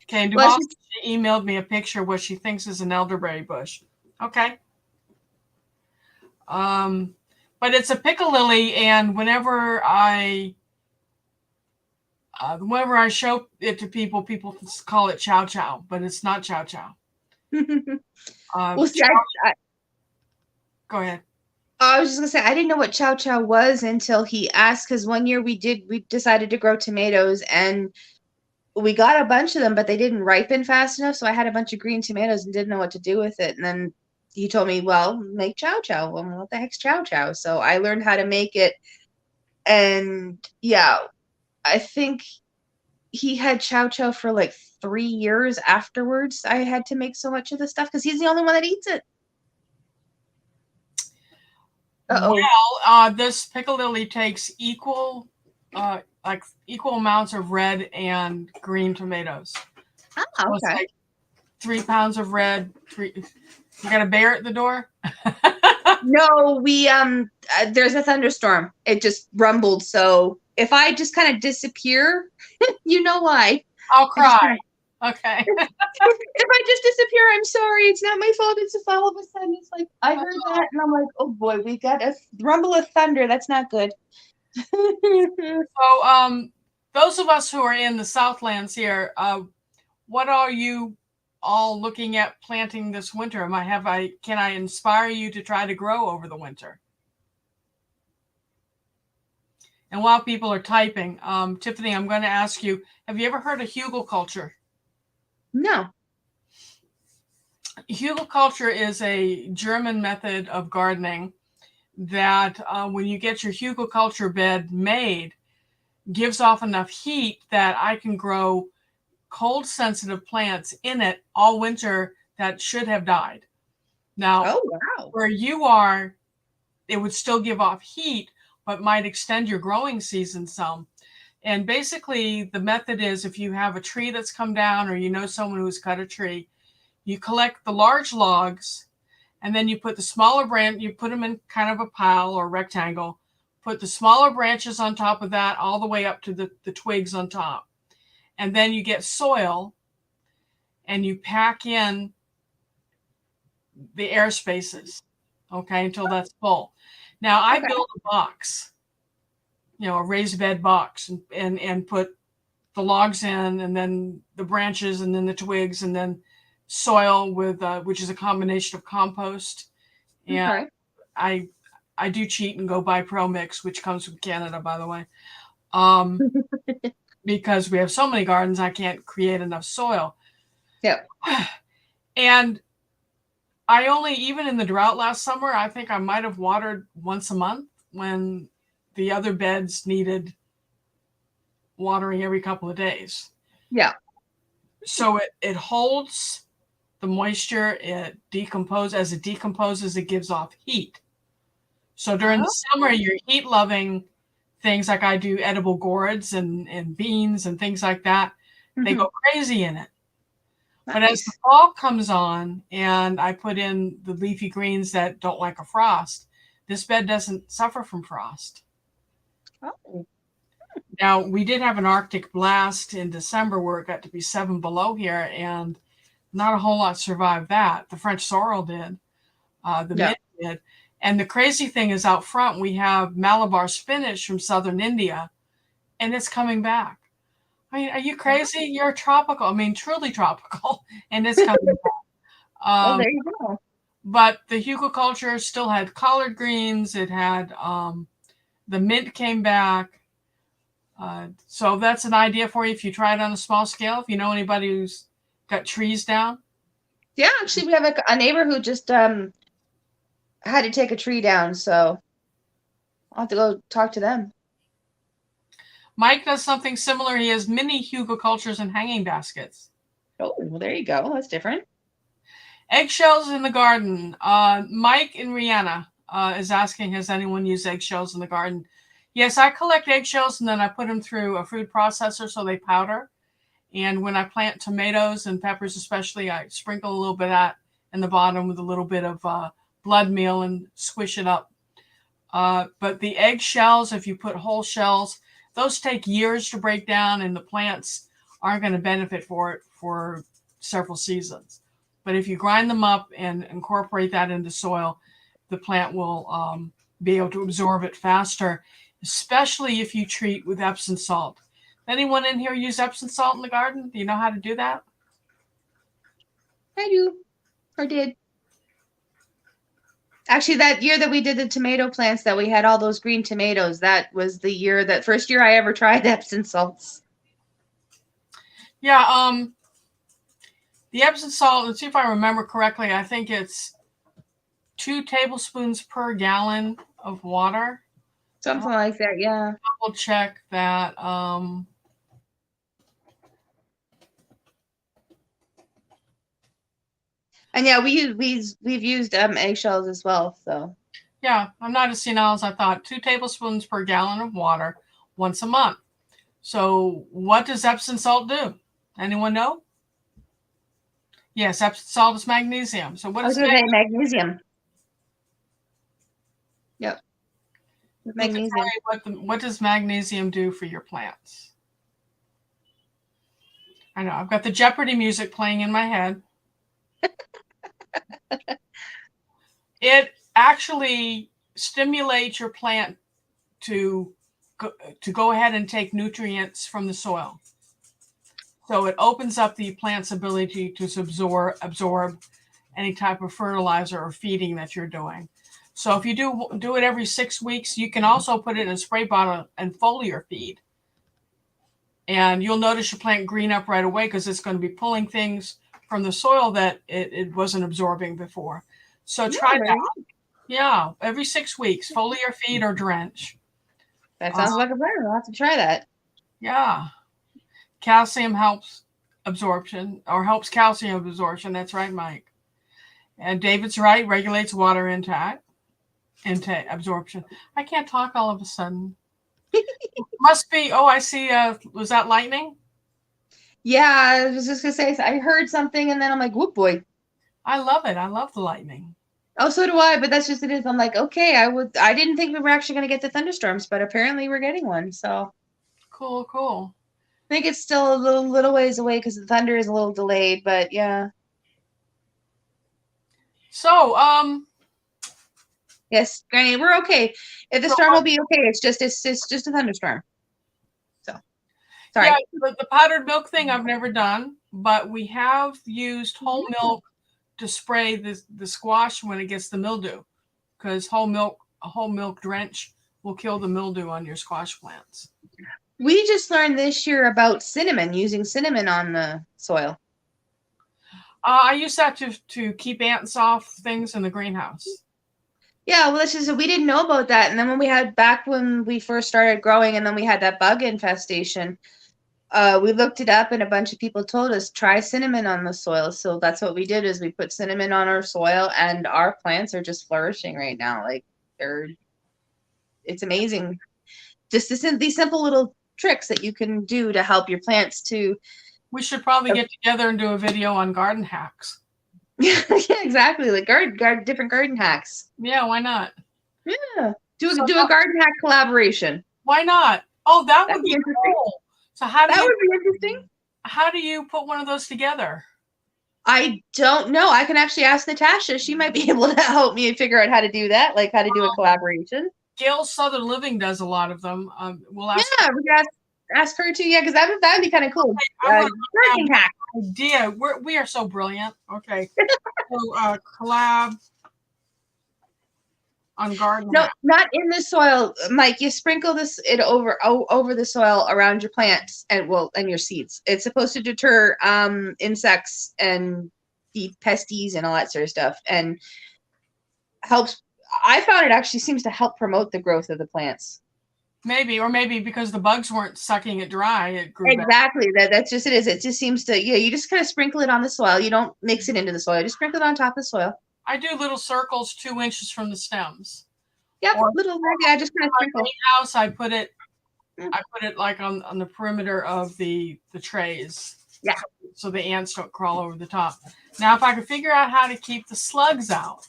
Okay, and Duval emailed me a picture of what she thinks is an elderberry bush. Okay. But it's a piccalilli, and whenever I show it to people, people call it chow chow, but it's not chow chow. Well, see, go ahead. I was just gonna say I didn't know what chow chow was until he asked, because one year we decided to grow tomatoes and we got a bunch of them, but they didn't ripen fast enough. So I had a bunch of green tomatoes and didn't know what to do with it. And then he told me, well, make chow chow. Well, what the heck's chow chow? So I learned how to make it. And yeah, I think he had chow chow for like 3 years afterwards. I had to make so much of the stuff because he's the only one that eats it. Well, this piccalilli takes equal amounts of red and green tomatoes. Oh, okay. So it's like 3 pounds of red. You got a bear at the door? No, we there's a thunderstorm. It just rumbled. So if I just kind of disappear, you know why. I'll cry. Okay. If I just disappear, I'm sorry. It's not my fault. It's all of a sudden. It's like I heard that, and I'm like, oh boy, we got a rumble of thunder. That's not good. So, those of us who are in the Southlands here, what are you all looking at planting this winter? Can I inspire you to try to grow over the winter? And while people are typing, Tiffany, I'm going to ask you, have you ever heard of hugelkultur? No. Hugelkultur is a German method of gardening that when you get your hugelkultur bed made, gives off enough heat that I can grow cold sensitive plants in it all winter that should have died. Now, Oh, wow. where you are, it would still give off heat, but might extend your growing season some. And basically, the method is if you have a tree that's come down or you know someone who's cut a tree, you collect the large logs and then you put the smaller branch, you put them in kind of a pile or rectangle, put the smaller branches on top of that all the way up to the twigs on top. And then you get soil and you pack in the air spaces, okay, until that's full. Now I build a box, a raised bed box, and put the logs in, and then the branches, and then the twigs, and then soil with which is a combination of compost. And I do cheat and go buy Pro Mix, which comes from Canada, by the way, because we have so many gardens, I can't create enough soil. Yeah. And I only, even in the drought last summer, I think I might have watered once a month when the other beds needed watering every couple of days. Yeah. So it holds the moisture, it decomposes. As it decomposes, it gives off heat. So during the summer, your heat loving things like I do edible gourds and beans and things like that, they go crazy in it. Nice. But as the fall comes on and I put in the leafy greens that don't like a frost, this bed doesn't suffer from frost. Oh. Now, we did have an Arctic blast in December where it got to be 7 below here, and not a whole lot survived that. The French sorrel did. The mint did. And the crazy thing is out front, we have Malabar spinach from southern India, and it's coming back. I mean, are you crazy? You're tropical. I mean, truly tropical, and it's coming back. Well, there you go. But the hugelkultur still had collard greens. It had the mint came back. So that's an idea for you if you try it on a small scale. If you know anybody who's got trees down. Yeah, actually, we have a neighbor who just had to take a tree down, so I'll have to go talk to them. Mike does something similar. He has mini hugelkulturs and hanging baskets. Oh, well, there you go. That's different. Eggshells in the garden. Mike in Rihanna is asking, has anyone used eggshells in the garden? Yes, I collect eggshells and then I put them through a food processor so they powder. And when I plant tomatoes and peppers especially, I sprinkle a little bit of that in the bottom with a little bit of blood meal and squish it up. But the eggshells, if you put whole shells, those take years to break down and the plants aren't going to benefit for it for several seasons. But if you grind them up and incorporate that into soil, the plant will be able to absorb it faster, especially if you treat with Epsom salt. Anyone in here use Epsom salt in the garden? Do you know how to do that? I do. Or did. Actually, that year that we did the tomato plants, that we had all those green tomatoes, that was the first year I ever tried Epsom salts. Yeah, the Epsom salt, let's see if I remember correctly, I think it's 2 tablespoons per gallon of water. Something like that, yeah. Double check that. And yeah, we've used eggshells as well. So yeah, I'm not as senile as I thought. 2 tablespoons per gallon of water once a month. So what does Epsom salt do? Anyone know? Yes, Epsom salt is magnesium. So what is magnesium? Yep. Magnesium. What does magnesium do for your plants? I know. I've got the Jeopardy music playing in my head. It actually stimulates your plant to go ahead and take nutrients from the soil. So it opens up the plant's ability to absorb any type of fertilizer or feeding that you're doing. So if you do it every 6 weeks, you can also put it in a spray bottle and foliar feed. And you'll notice your plant green up right away because it's going to be pulling things from the soil that it wasn't absorbing before. So try that. Yeah, every 6 weeks, foliar feed or drench. That sounds like a plan. I'll have to try that. Yeah. Calcium helps absorption or helps calcium absorption. That's right, Mike. And David's right, regulates water intake absorption. I can't talk all of a sudden. Must be, oh, I see. Was that lightning? Yeah, I was just going to say, I heard something and then I'm like, whoop, boy. I love it. I love the lightning. Oh, so do I, but that's just it is. I'm like, okay, I didn't think we were actually going to get the thunderstorms, but apparently we're getting one. So Cool. I think it's still a little ways away because the thunder is a little delayed, but yeah. So, yes, Granny, we're okay. If the storm will be okay, it's just a thunderstorm. So sorry. Yeah, the powdered milk thing I've never done, but we have used whole milk to spray the squash when it gets the mildew, because a whole milk drench will kill the mildew on your squash plants. We just learned this year about cinnamon, using cinnamon on the soil. I use that to keep ants off things in the greenhouse. Yeah, well, that's just we didn't know about that, and then when we first started growing, and then we had that bug infestation. We looked it up, and a bunch of people told us try cinnamon on the soil. So that's what we did: is we put cinnamon on our soil, and our plants are just flourishing right now. Like it's amazing. Just these simple little tricks that you can do to help your plants to. We should probably get together and do a video on garden hacks. Yeah, exactly. Like different garden hacks. Yeah, why not? Yeah, do a garden hack collaboration. Why not? Oh, that'd be cool. So would be interesting. How do you put one of those together? I don't know. I can actually ask Natasha. She might be able to help me figure out how to do that, like how to do a collaboration. Gail Southern Living does a lot of them. We'll ask. Yeah, we can ask her too. Yeah, because that'd be kind of cool. Garden hack. Idea. We are so brilliant. Okay. So collab on garden. No, not in the soil, Mike. You sprinkle it over the soil around your plants and your seeds. It's supposed to deter insects and the pesties and all that sort of stuff, and helps. I found it actually seems to help promote the growth of the plants. Maybe because the bugs weren't sucking it dry, it grew exactly. That's just it is. It just seems to you just kind of sprinkle it on the soil. You don't mix it into the soil. You just sprinkle it on top of the soil. I do little circles 2 inches from the stems. Yep, just kind of sprinkle. House, I put it like on the perimeter of the trays. Yeah. So the ants don't crawl over the top. Now, if I could figure out how to keep the slugs out,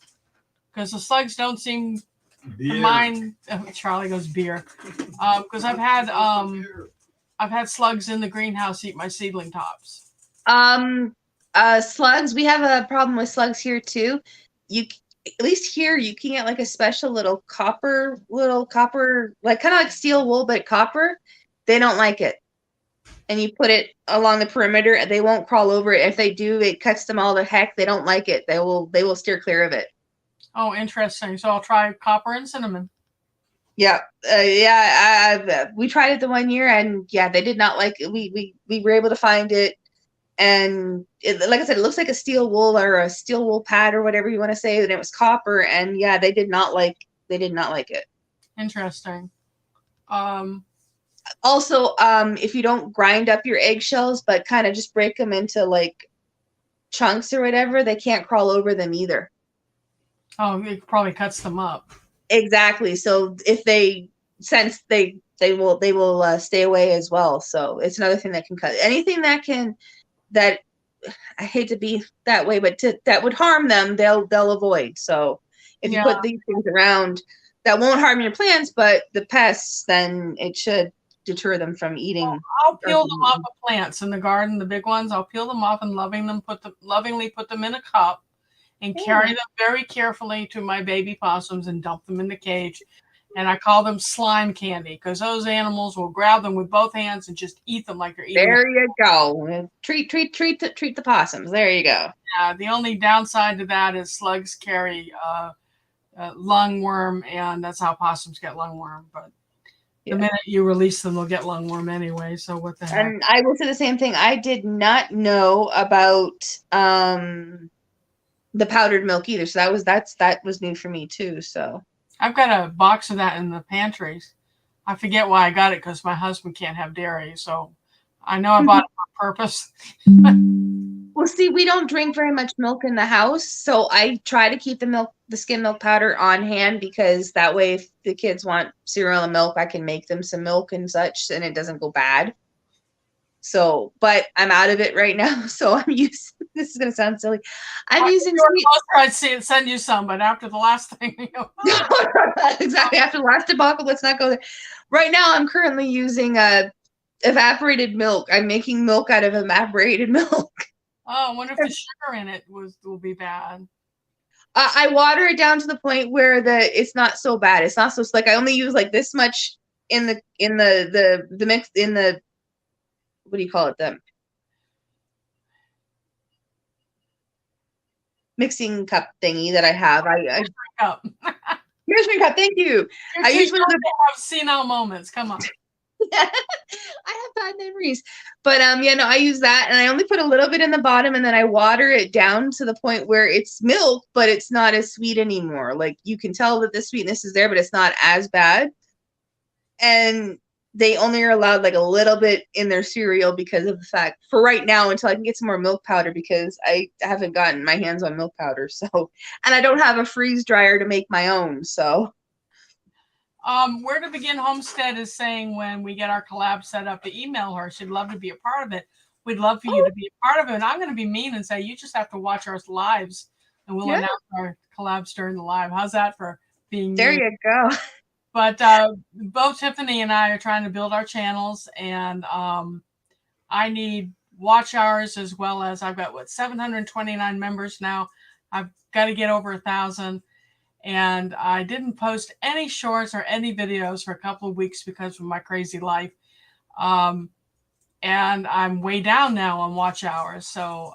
because the slugs don't seem to mind. Charlie goes beer. Because I've had slugs in the greenhouse eat my seedling tops. Slugs. We have a problem with slugs here too. At least here you can get like a special little copper, like kind of like steel wool, but copper. They don't like it. And you put it along the perimeter and they won't crawl over it. If they do, it cuts them all to heck. They don't like it. They will steer clear of it. Oh, interesting. So I'll try copper and cinnamon. Yeah. We tried it the one year and yeah, they did not like it. We were able to find it. And like I said, it looks like a steel wool or a steel wool pad or whatever you want to say. And it was copper. And yeah, they did not like it. Interesting. Also, if you don't grind up your eggshells, but kind of just break them into like chunks or whatever, they can't crawl over them either. Oh, it probably cuts them up. Exactly. So if they sense they will stay away as well. So it's another thing that can cut anything that I hate to be that way, but that would harm them, they'll avoid. So if you put these things around that won't harm your plants, but the pests, then it should deter them from eating. I'll peel them off of plants in the garden, the big ones. I'll peel them off and lovingly put them in a cup and carry them very carefully to my baby possums and dump them in the cage. And I call them slime candy because those animals will grab them with both hands and just eat them like they're eating. There you go. Treat the possums. There you go. Yeah. The only downside to that is slugs carry lungworm, and that's how possums get lungworm. But the minute you release them, they'll get lungworm anyway. So what the heck? And I will say the same thing. I did not know about the powdered milk either. So that was new for me too. So I've got a box of that in the pantries. I forget why I got it because my husband can't have dairy. So I know I bought it for purpose. Well, see, we don't drink very much milk in the house. So I try to keep the skim milk powder on hand because that way if the kids want cereal and milk, I can make them some milk and such and it doesn't go bad. So, but I'm out of it right now. So I'm using, this is going to sound silly. I'm using I'd send you some, but after the last thing, exactly. After the last debacle, let's not go there. Right now, I'm currently using evaporated milk. I'm making milk out of evaporated milk. Oh, I wonder if the sugar in it will be bad. I water it down to the point where it's not so bad. It's not so like I only use like this much in the mix in the, what do you call it, the mixing cup thingy that I have. Cup. Measuring cup. Thank you. I usually have senile moments. Come on. I have bad memories, but I use that, and I only put a little bit in the bottom, and then I water it down to the point where it's milk, but it's not as sweet anymore. Like you can tell that the sweetness is there, but it's not as bad. And they only are allowed like a little bit in their cereal because of the fact for right now until I can get some more milk powder because I haven't gotten my hands on milk powder. So, and I don't have a freeze dryer to make my own. So, Where to Begin Homestead is saying when we get our collab set up to email her. She'd love to be a part of it. We'd love for you to be a part of it. And I'm going to be mean and say, you just have to watch our lives and we'll announce our collabs during the live. How's that for being there mean? You go. But both Tiffany and I are trying to build our channels, and I need watch hours as well as I've got 729 members now. I've got to get over 1,000, and I didn't post any shorts or any videos for a couple of weeks because of my crazy life, and I'm way down now on watch hours. So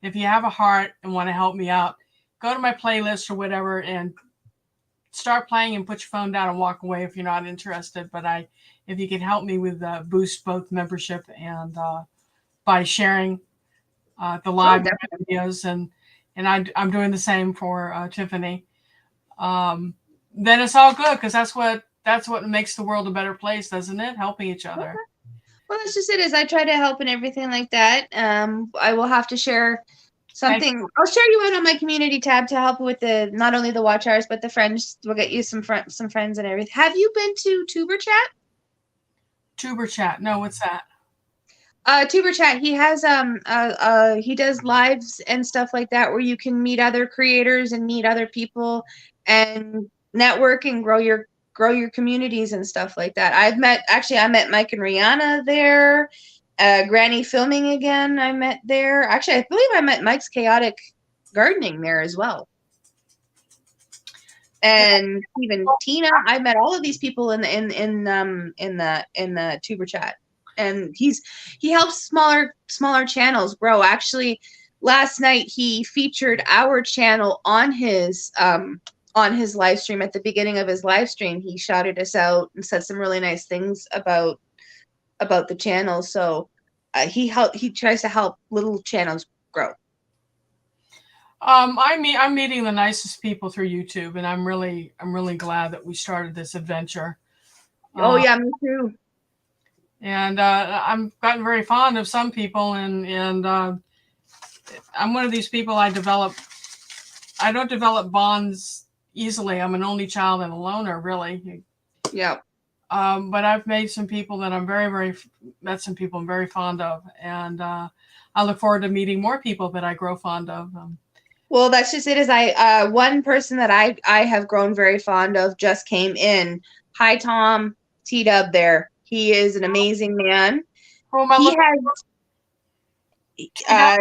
if you have a heart and want to help me out, go to my playlist or whatever and start playing and put your phone down and walk away if you're not interested. But if you can help me with boost both membership and by sharing the live videos, and I'm doing the same for Tiffany, then it's all good because that's what makes the world a better place, doesn't it? Helping each other. Okay. Well, that's just it. Is I try to help and everything like that. I will have to share something. I'll share you out on my community tab to help with not only the watch hours but the friends. We'll get you some friends and everything. Have you been to Tuber Chat? Tuber Chat? No, what's that? Tuber Chat. He has he does lives and stuff like that where you can meet other creators and meet other people and network and grow your communities and stuff like that. I met Mike and Rihanna there. Granny Filming again, I met there. Actually, I believe I met Mike's Chaotic Gardening there as well. And even Tina, I met all of these people in the Tuber Chat. And he helps smaller channels grow. Actually, last night he featured our channel on his live stream. At the beginning of his live stream, he shouted us out and said some really nice things about the channel. So he tries to help little channels grow. I'm meeting the nicest people through YouTube, and I'm really glad that we started this adventure. Oh yeah, me too. And I'm gotten very fond of some people, and I'm one of these people. I don't develop bonds easily. I'm an only child and a loner, really. Yeah. But I've made some people that I'm met some people I'm very fond of, and I look forward to meeting more people that I grow fond of. Well, that's just it. Is one person that I have grown very fond of just came in. Hi, Tom T-Dub there. He is an amazing man. Who am I He looking has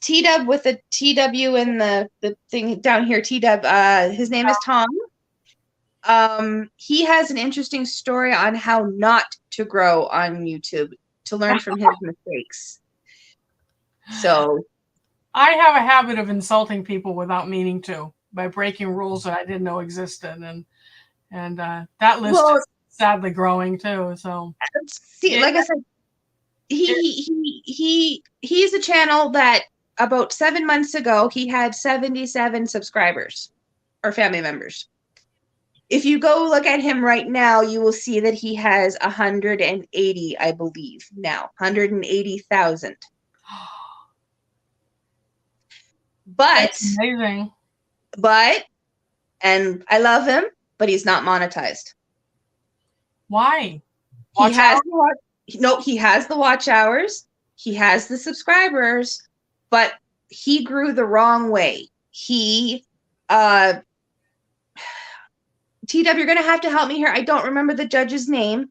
T-Dub with a TW in the thing down here, T-Dub. His name is Tom. He has an interesting story on how not to grow on YouTube, to learn from his mistakes. So I have a habit of insulting people without meaning to, by breaking rules that I didn't know existed, and that list is sadly growing too. So see, like I said, he's a channel that about 7 months ago he had 77 subscribers or family members. If you go look at him right now, you will see that he has 180, I believe, now 180,000. But that's amazing. But, and I love him, but he's not monetized. Why? He has the watch hours. He has the subscribers, but he grew the wrong way. He, TW, you're going to have to help me here. I don't remember the judge's name.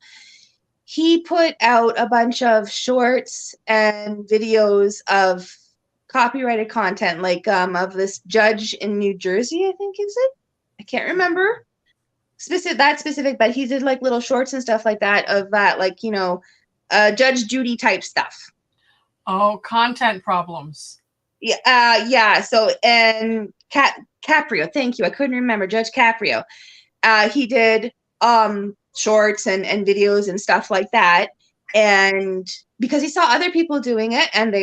He put out a bunch of shorts and videos of copyrighted content, like of this judge in New Jersey, I think is it? I can't remember specific, but he did like little shorts and stuff like that of that, like, you know, Judge Judy type stuff. Oh, content problems. Yeah. So, and Caprio, thank you. I couldn't remember Judge Caprio. He did shorts and videos and stuff like that, and because he saw other people doing it and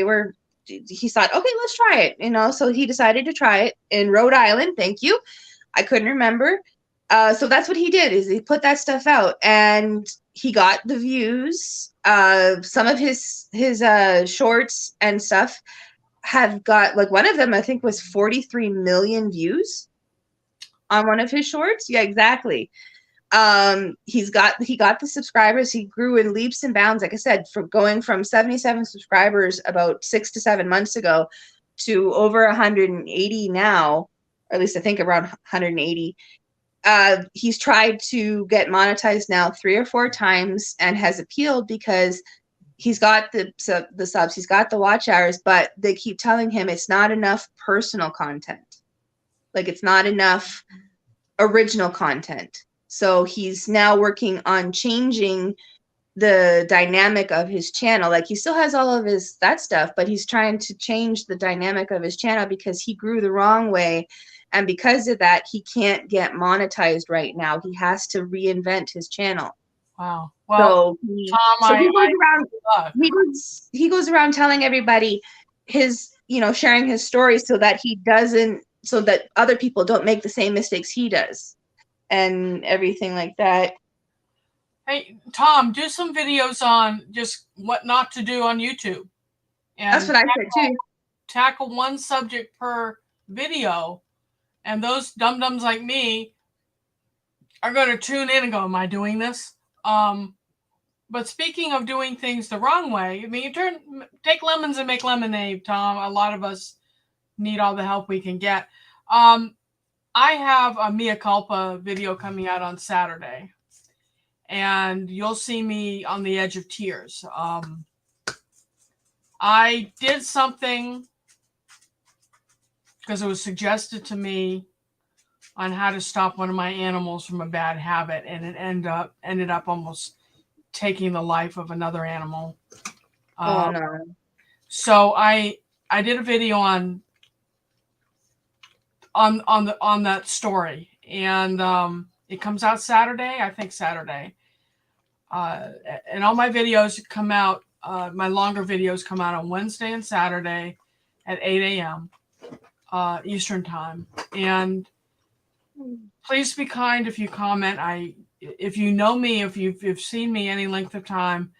he thought, okay, let's try it, you know. So he decided to try it in Rhode Island. Thank you. I couldn't remember. So that's what he did, is he put that stuff out and he got the views. Some of his shorts and stuff have got, like, one of them I think was 43 million views on one of his shorts. Yeah, exactly. He got the subscribers. He grew in leaps and bounds, like I said, from going from 77 subscribers about 6 to 7 months ago to over 180 now, or at least I think around 180. He's tried to get monetized now 3 or 4 times and has appealed because he's got the subs, he's got the watch hours, but they keep telling him it's not enough personal content. Like, it's not enough original content. So he's now working on changing the dynamic of his channel. Like, he still has all of that stuff, but he's trying to change the dynamic of his channel because he grew the wrong way. And because of that, he can't get monetized right now. He has to reinvent his channel. Wow. Well, Tom, he goes around telling everybody sharing his story so that other people don't make the same mistakes he does and everything like that. Hey, Tom, do some videos on just what not to do on YouTube. And that's what I said too. Tackle one subject per video, and those dum-dums like me are going to tune in and go, am I doing this? But speaking of doing things the wrong way, I mean, take lemons and make lemonade, Tom. A lot of us need all the help we can get. I have a Mea Culpa video coming out on Saturday, and you'll see me on the edge of tears. I did something because it was suggested to me on how to stop one of my animals from a bad habit, and it ended up almost taking the life of another animal. Oh no. So I did a video on that story, and it comes out Saturday, I think Saturday. And all my videos come out, my longer videos come out on Wednesday and Saturday at 8 a.m. Eastern time. And please be kind if you comment. If you know me, if you've seen me any length of time,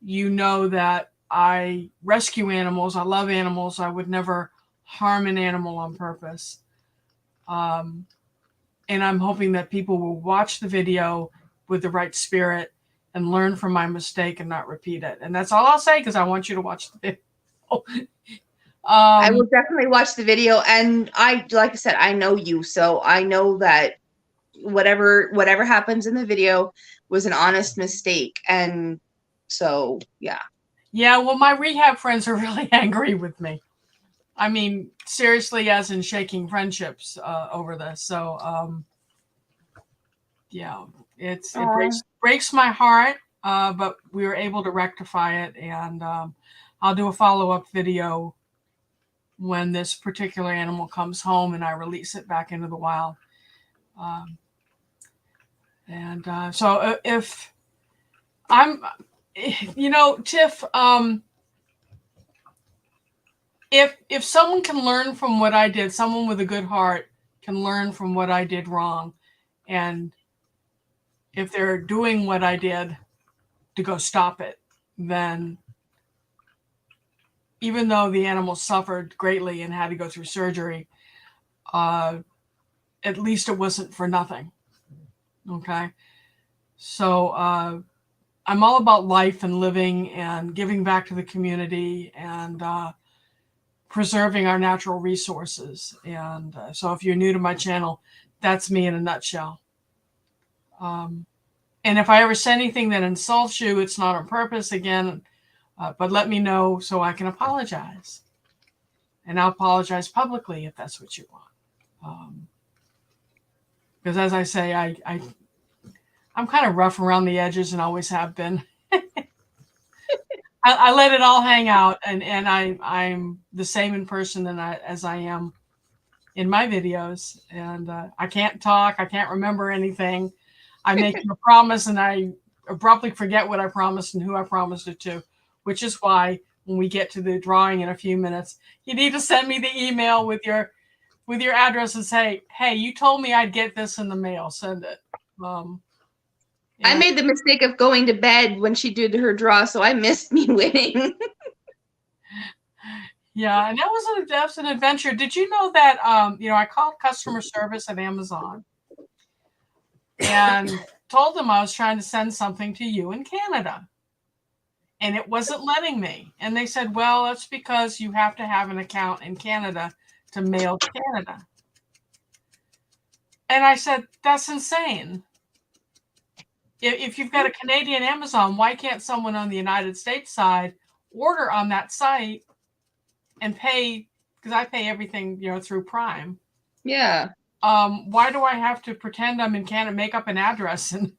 you know that I rescue animals. I love animals. I would never harm an animal on purpose. And I'm hoping that people will watch the video with the right spirit and learn from my mistake and not repeat it. And that's all I'll say, because I want you to watch the video. I will definitely watch the video. And like I said, I know you, so I know that whatever happens in the video was an honest mistake. And so, yeah. Yeah, well, my rehab friends are really angry with me. I mean, seriously, as in shaking friendships over this. So, yeah, it breaks my heart, but we were able to rectify it, and I'll do a follow-up video when this particular animal comes home and I release it back into the wild. So if I'm, Tiff, if someone can learn from what I did, someone with a good heart can learn from what I did wrong, and if they're doing what I did to go stop it, then even though the animal suffered greatly and had to go through surgery, at least it wasn't for nothing. Okay. So I'm all about life and living and giving back to the community and preserving our natural resources. And so if you're new to my channel, that's me in a nutshell. And if I ever say anything that insults you, it's not on purpose, again, but let me know so I can apologize. And I'll apologize publicly if that's what you want. Because as I say, I'm kind of rough around the edges and always have been. I let it all hang out, and I'm the same in person as I am in my videos. And I can't talk. I can't remember anything. I make a promise and I abruptly forget what I promised and who I promised it to, which is why when we get to the drawing in a few minutes, you need to send me the email with your address and say, hey, you told me I'd get this in the mail. Send it. I made the mistake of going to bed when she did her draw, so I missed me winning. Yeah, and that was an adventure. Did you know that I called customer service at Amazon and told them I was trying to send something to you in Canada, and it wasn't letting me. And they said, well, that's because you have to have an account in Canada to mail to Canada. And I said, that's insane. If you've got a Canadian Amazon, why can't someone on the United States side order on that site and pay? Because I pay everything, through Prime. Yeah. Why do I have to pretend I'm in Canada, make up an address, and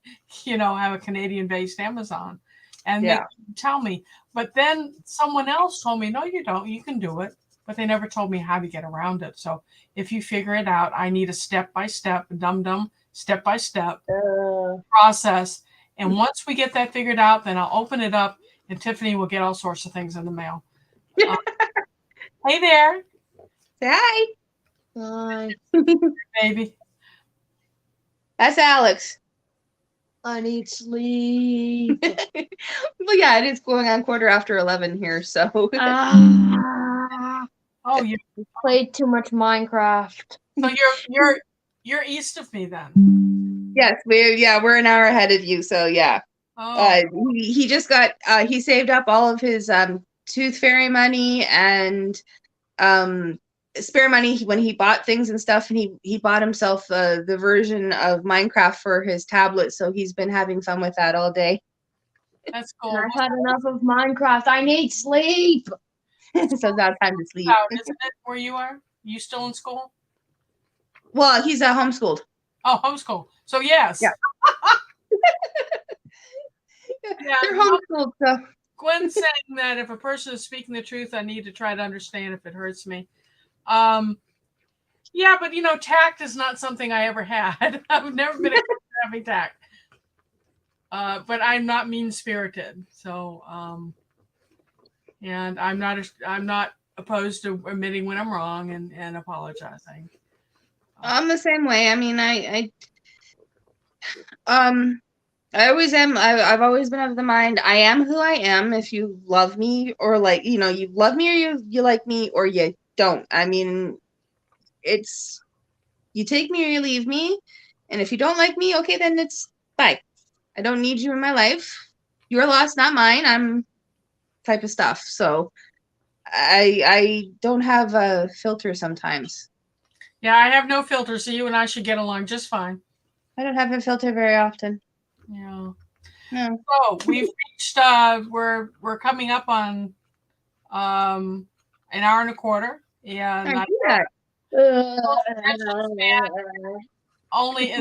have a Canadian-based Amazon? And they tell me. But then someone else told me, no, you don't. You can do it. But they never told me how to get around it. So if you figure it out, I need a step-by-step, step-by-step process. And once we get that figured out, then I'll open it up and Tiffany will get all sorts of things in the mail. Hey there. Say hi. Hi. Baby. That's Alex. I need sleep. Well, yeah, it is going on 11:15 here, so. Oh, you played too much Minecraft. So you're east of me then. Yes, we're an hour ahead of you, so yeah. Oh. He just got he saved up all of his Tooth Fairy money and spare money when he bought things and stuff, and he bought himself the version of Minecraft for his tablet, so he's been having fun with that all day. That's cool. I've had enough of Minecraft. I need sleep. So now time to sleep. Isn't it where you are? You still in school? Well, he's homeschooled. Oh, homeschool. So yes. Yeah. They're homeschooled. So Gwen's saying that if a person is speaking the truth, I need to try to understand if it hurts me. Yeah, but tact is not something I ever had. I've never been able to have tact. But I'm not mean-spirited. So and I'm not opposed to admitting when I'm wrong and apologizing. I'm the same way. I mean, I always am. I've always been of the mind, I am who I am. If you love me or you love me or you like me or you don't. I mean, it's you take me or you leave me. And if you don't like me, okay, then it's bye. I don't need you in my life. Your loss, not mine. I'm type of stuff. So I don't have a filter sometimes. Yeah, I have no filter, so you and I should get along just fine. I don't have a filter very often. Yeah. No. So we've reached. We're coming up on an hour and a quarter, and I do that. only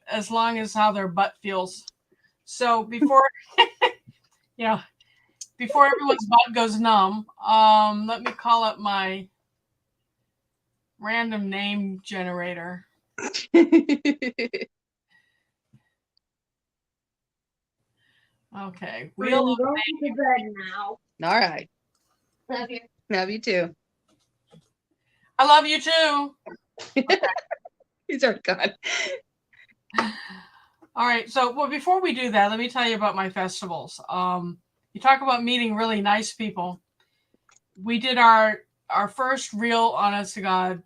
as long as how their butt feels. So before before everyone's butt goes numb, let me call up my random name generator. Okay. I'm going to bed now. All right. Love you. Love you too. I love you too. He's already gone. All right. So, well, before we do that, let me tell you about my festivals. You talk about meeting really nice people. We did our first real, honest to God,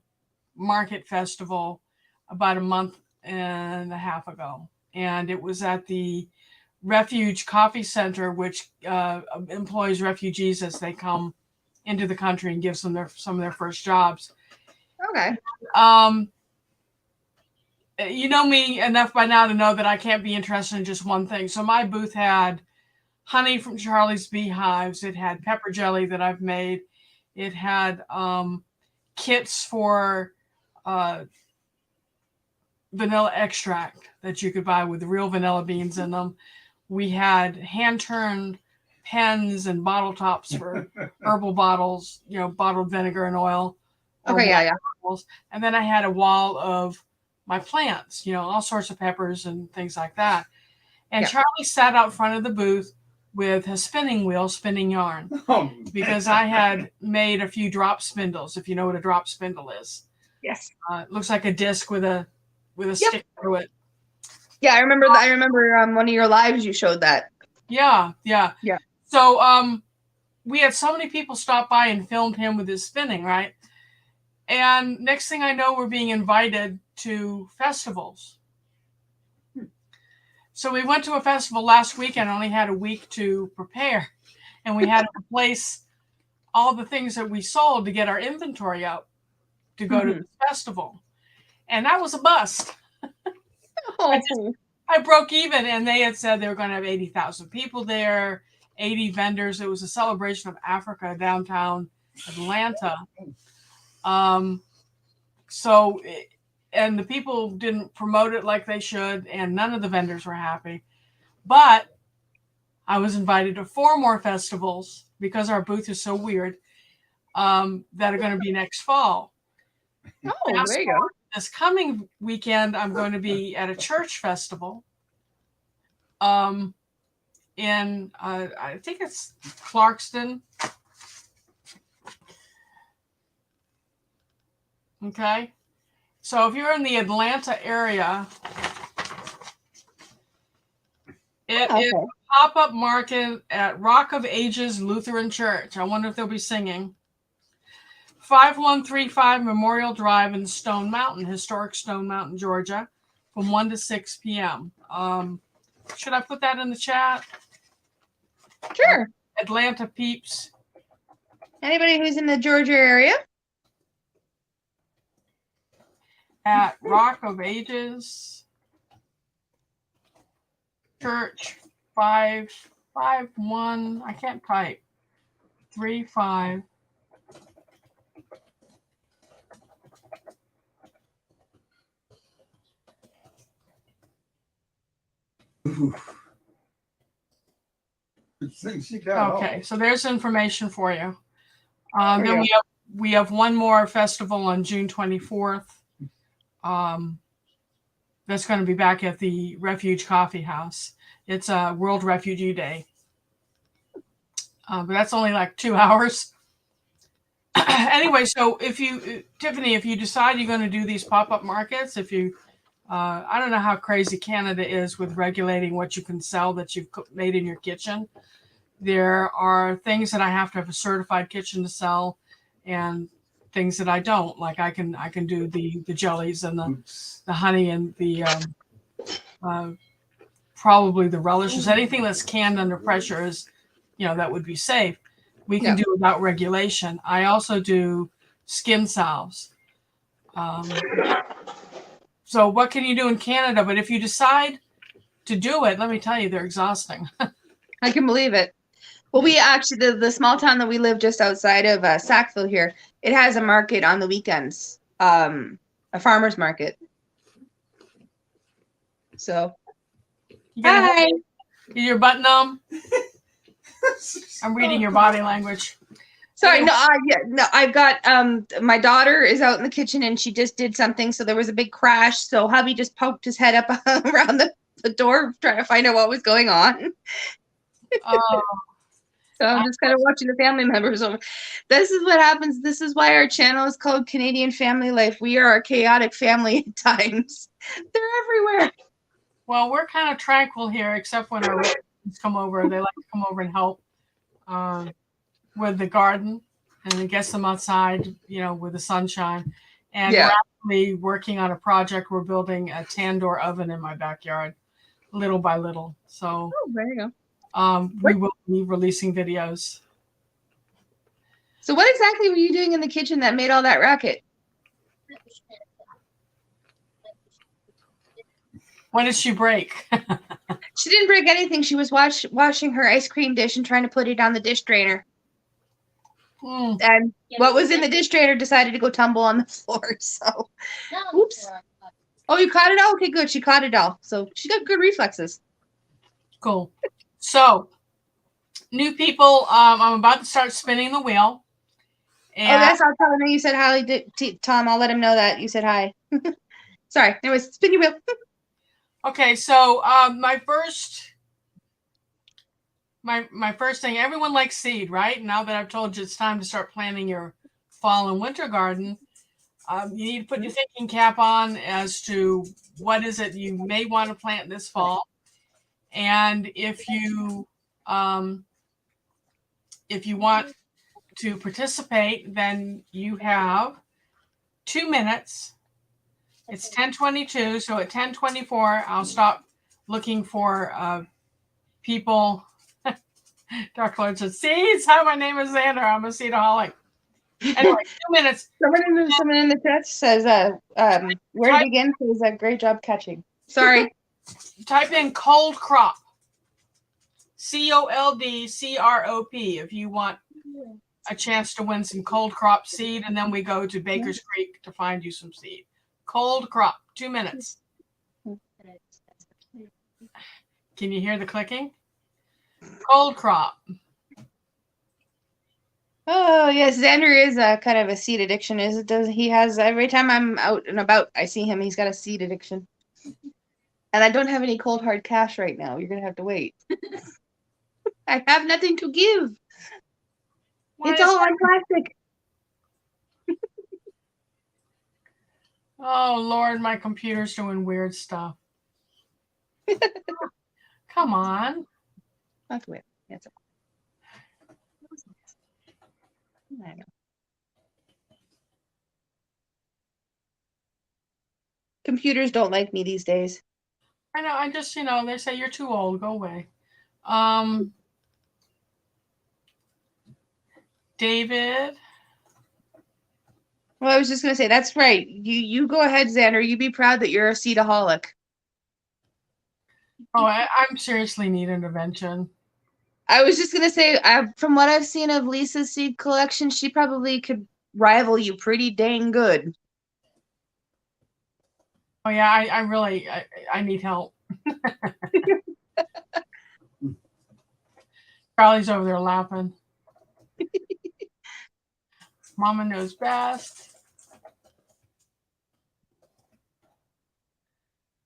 market festival about a month and a half ago, and it was at the Refuge Coffee Center, which employs refugees as they come into the country and gives them some of their first jobs. Okay. You know me enough by now to know that I can't be interested in just one thing. So my booth had honey from Charlie's Beehives. It had pepper jelly that I've made. It had kits for vanilla extract that you could buy with real vanilla beans in them. We had hand-turned pens and bottle tops for herbal bottles, bottled vinegar and oil. Okay, yeah. Bottles. And then I had a wall of my plants, all sorts of peppers and things like that. And Charlie sat out front of the booth with his spinning wheel spinning yarn because I had made a few drop spindles, if you know what a drop spindle is. Yes. It looks like a disc with a stick through it. Yeah, I remember that. I remember one of your lives you showed that. Yeah. Yeah. So we had so many people stop by and filmed him with his spinning, right? And next thing I know, we're being invited to festivals. So we went to a festival last weekend, only had a week to prepare. And we had to replace all the things that we sold to get our inventory up to go to the festival. And that was a bust. I broke even, and they had said they were going to have 80,000 people there, 80 vendors. It was a celebration of Africa downtown Atlanta. And the people didn't promote it like they should, and none of the vendors were happy. But I was invited to 4 more festivals because our booth is so weird that are going to be next fall. Oh, there you go. This coming weekend, I'm going to be at a church festival in, I think it's Clarkston. Okay. So if you're in the Atlanta area, it is a pop-up market at Rock of Ages Lutheran Church. I wonder if they'll be singing. 5135 Memorial Drive in Stone Mountain, historic Stone Mountain, Georgia, from 1 to 6 p.m. Should I put that in the chat? Sure. Atlanta peeps. Anybody who's in the Georgia area? At Rock of Ages Church 551. I can't type. 35. Okay, so there's information for you. Then we have one more festival on June 24th. That's going to be back at the Refuge Coffee House. It's a World Refugee Day. But that's only like 2 hours. Anyway, so Tiffany, if you decide you're going to do these pop-up markets, I don't know how crazy Canada is with regulating what you can sell that you've made in your kitchen. There are things that I have to have a certified kitchen to sell, and things that I don't. Like I can do the jellies and the honey and the probably the relishes. Anything that's canned under pressure is, that would be safe. We can do without regulation. I also do skin salves. So what can you do in Canada? But if you decide to do it, let me tell you, they're exhausting. I can believe it. Well, we actually the small town that we live just outside of Sackville here, it has a market on the weekends, a farmer's market. So, You gonna hi. get your butt numb? I'm reading your body language. Sorry, no, yeah, no, I've got my daughter is out in the kitchen and she just did something, so there was a big crash. So hubby just poked his head up around the door trying to find out what was going on. Oh, So I'm just kind of watching the family members over. This is what happens. This is why our channel is called Canadian Family Life. We are a chaotic family at times. They're everywhere. well, we're kind of tranquil here, except when our relatives come over. They like to come over and help with the garden, and it gets them outside, with the sunshine. And Yeah. we're actually working on a project. We're building a tandoor oven in my backyard, little by little. So Oh, there you go. we will be releasing videos. So what exactly were you doing in the kitchen that made all that racket? When did she break? She didn't break anything. She was washing her ice cream dish and trying to put it on the dish drainer. And what was in the dish drainer decided to go tumble on the floor. So, oops. Oh, you caught it all? Okay, good. She caught it all. So she got good reflexes. Cool. So, new people, I'm about to start spinning the wheel. And Oh, yes, I'll tell him that you said hi, Tom. I'll let him know that you said hi. Sorry. Anyways, spin your wheel. okay, so my first thing, everyone likes seed, right? Now that I've told you it's time to start planning your fall and winter garden, you need to put your thinking cap on as to what is it you may want to plant this fall. And if you want to participate, then you have 2 minutes. It's 10:22, so at 10:24, I'll stop looking for people. Dark Lord said, "Seeds. Hi, my name is Xander. I'm a seedaholic." Anyway, 2 minutes. Someone in the chat says, where to begin? Says a great job catching. Sorry. Type in cold crop. COLDCROP if you want a chance to win some cold crop seed, and then we go to Baker's Creek to find you some seed. Cold crop, 2 minutes. Can you hear the clicking? Cold crop. Oh yes, Xander is kind of a seed addiction. He has every time I'm out and about, I see him. He's got a seed addiction, and I don't have any cold hard cash right now. You're gonna have to wait. I have nothing to give. It's all on plastic. Oh Lord, my computer's doing weird stuff. Come on. That's weird. That's okay. I know. Computers don't like me these days. I know. I just, they say you're too old. Go away. David. Well, I was just gonna say that's right. You go ahead, Xander. You be proud that you're a seedaholic. Oh, I'm seriously need intervention. I was just gonna say, from what I've seen of Lisa's seed collection, she probably could rival you pretty dang good. Oh yeah, I really I need help. Charlie's over there laughing. Mama knows best.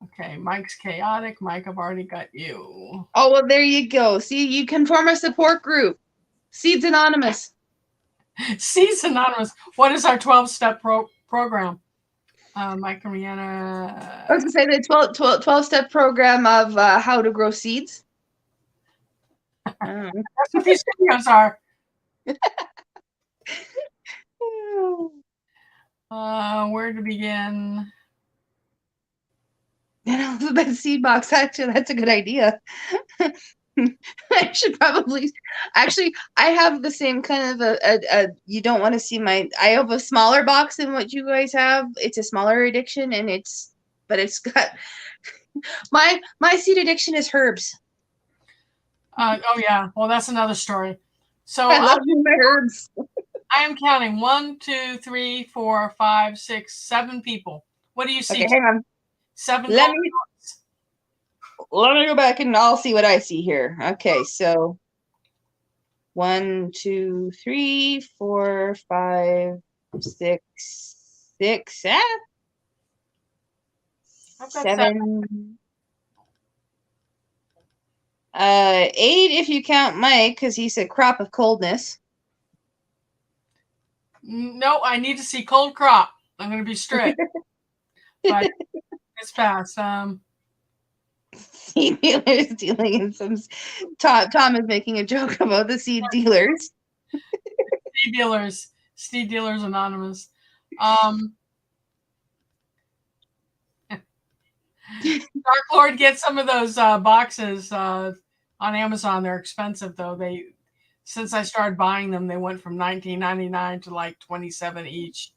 Okay, Mike's chaotic. Mike, I've already got you. Oh, well, there you go. See, you can form a support group. Seeds Anonymous. Seeds Anonymous. What is our 12-step program? Mike and Rihanna. I was going to say the 12-step program of how to grow seeds. That's what these videos are. Where to begin? An alphabet seed box. Actually, that's a good idea. I should probably I have the same kind of a you don't want to see I have a smaller box than what you guys have. It's a smaller addiction, and it's got My seed addiction is herbs. Oh yeah. Well, that's another story. So I love my herbs. I am counting 1, 2, 3, 4, 5, 6, 7 people. What do you see? Okay, hang on. 7 Let gold me coins. go back and I'll see what I see here. Okay, so 1, 2, 3, 4, 5, 6, 6, I've got 7. 7, 8 if you count Mike, because he said crop of coldness. No, I need to see cold crop. I'm going to be strict. But it's past. Seed dealers dealing in some. Tom is making a joke about the seed dealers. Seed dealers anonymous. Dark Lord, get some of those boxes on Amazon. They're expensive though. Since I started buying them, they went from $19.99 to like $27 each.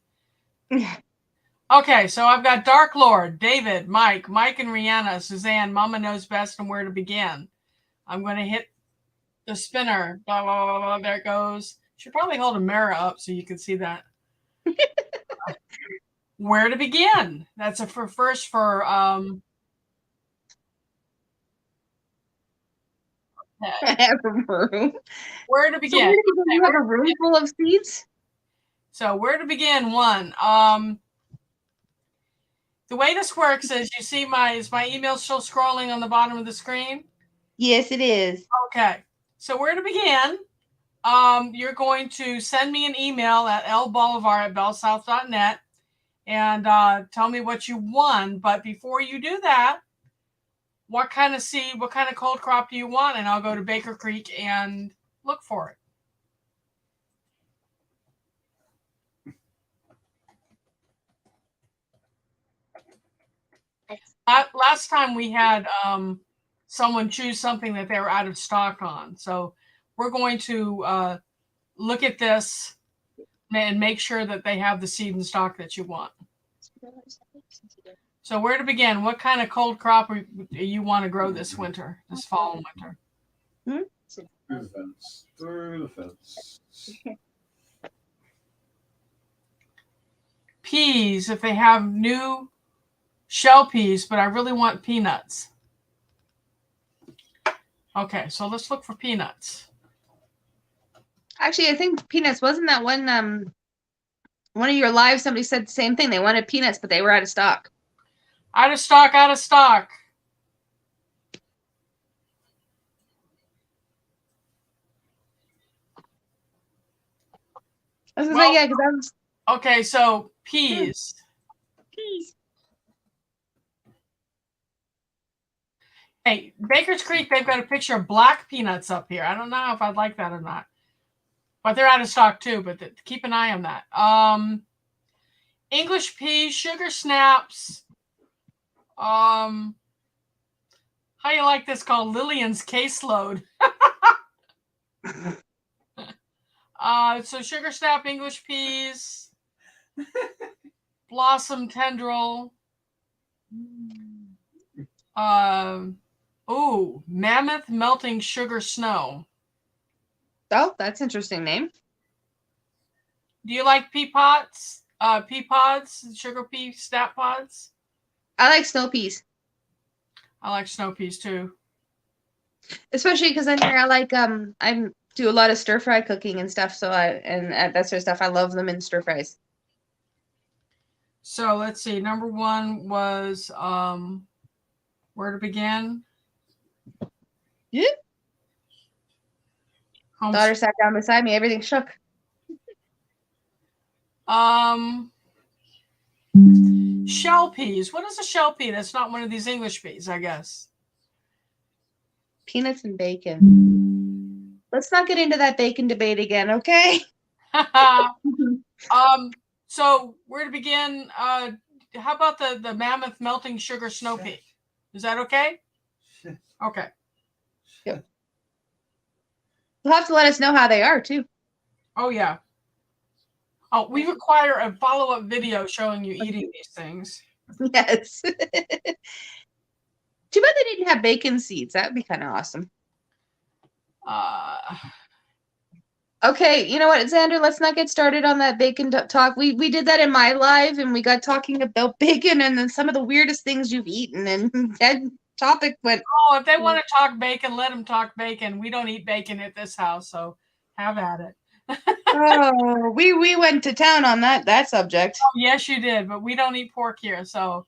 Okay, so I've got Dark Lord, David, Mike and Rihanna, Suzanne, Mama Knows Best and Where to Begin. I'm going to hit the spinner. Blah, blah, blah, blah. There it goes. Should probably hold a mirror up so you can see that. Where to Begin. That's first for I have a room. Where to So Begin. you have a room full of seeds? So Where to Begin 1. The way this works is you see is my email still scrolling on the bottom of the screen? Yes, it is. Okay. So Where to Begin. You're going to send me an email at lbolivar@bellsouth.net and tell me what you won. But before you do that, what kind of seed, what kind of cold crop do you want? And I'll go to Baker Creek and look for it. Last time we had someone choose something that they were out of stock on. So we're going to look at this and make sure that they have the seed in stock that you want. So Where to Begin? What kind of cold crop do you want to grow this winter, this fall and winter? Through the fence. Peas, if they have new shell peas, but I really want peanuts. Okay, so let's look for peanuts. Actually, I think peanuts wasn't that one of your lives, somebody said the same thing. They wanted peanuts, but they were out of stock. Out of stock, out of stock. I was gonna say, yeah, because I was okay, so peas. peas. Hey, Baker's Creek, they've got a picture of black peanuts up here. I don't know if I'd like that or not. But they're out of stock too, but keep an eye on that. English peas, sugar snaps. How you like this called Lillian's Caseload? So sugar snap, English peas, blossom tendril. Mammoth melting sugar snow. Oh, that's interesting name. Do you like pea pods? Pea pods, sugar pea snap pods? I like snow peas. I like snow peas too. Especially because then I like I do a lot of stir fry cooking and stuff, so that sort of stuff. I love them in stir fries. So let's see. Number 1 was Where to Begin. Yeah. Daughter sat down beside me. Everything shook. Shell peas. What is a shell pea? That's not one of these English peas, I guess. Peanuts and bacon. Let's not get into that bacon debate again, okay? So Where to Begin? How about the mammoth melting sugar snow pea? Is that okay? Okay. Yep. You'll have to let us know how they are too. Oh yeah. Oh, we require a follow-up video showing you eating these things. Yes. Too bad they didn't have bacon seeds. That would be kind of awesome. Okay, you know what, Xander? Let's not get started on that bacon talk. We did that in my live, and we got talking about bacon and then some of the weirdest things you've eaten, and that topic went. Oh, if they want to talk bacon, let them talk bacon. We don't eat bacon at this house, so have at it. Oh, we went to town on that subject. Oh, yes, you did, but we don't eat pork here, so.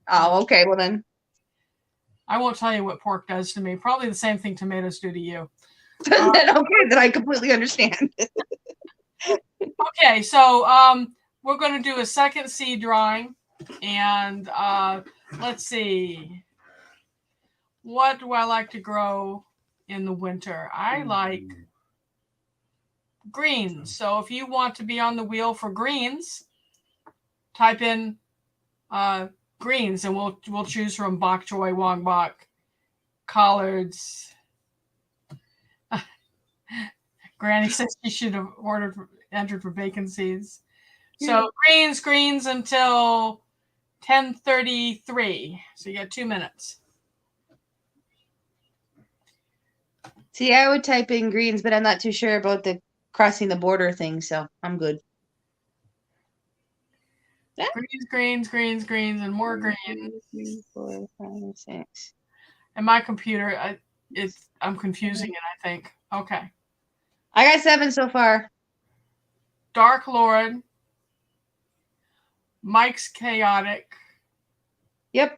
Oh, okay. Well then, I won't tell you what pork does to me. Probably the same thing tomatoes do to you. then okay, then I completely understand. Okay, so we're going to do a second seed drawing, and let's see. What do I like to grow in the winter? I like greens. So if you want to be on the wheel for greens, type in greens, and we'll choose from bok choy, wong bok, collards. Granny says she should have entered for bacon seeds. So greens until 10:33. So you got 2 minutes. See, I would type in greens, but I'm not too sure about the crossing the border thing, so I'm good. Yeah. Greens, and more greens. 3, 4, 5, 6. And my computer, I'm confusing it, I think. Okay. I got 7 so far. Dark Lord. Mike's Chaotic. Yep.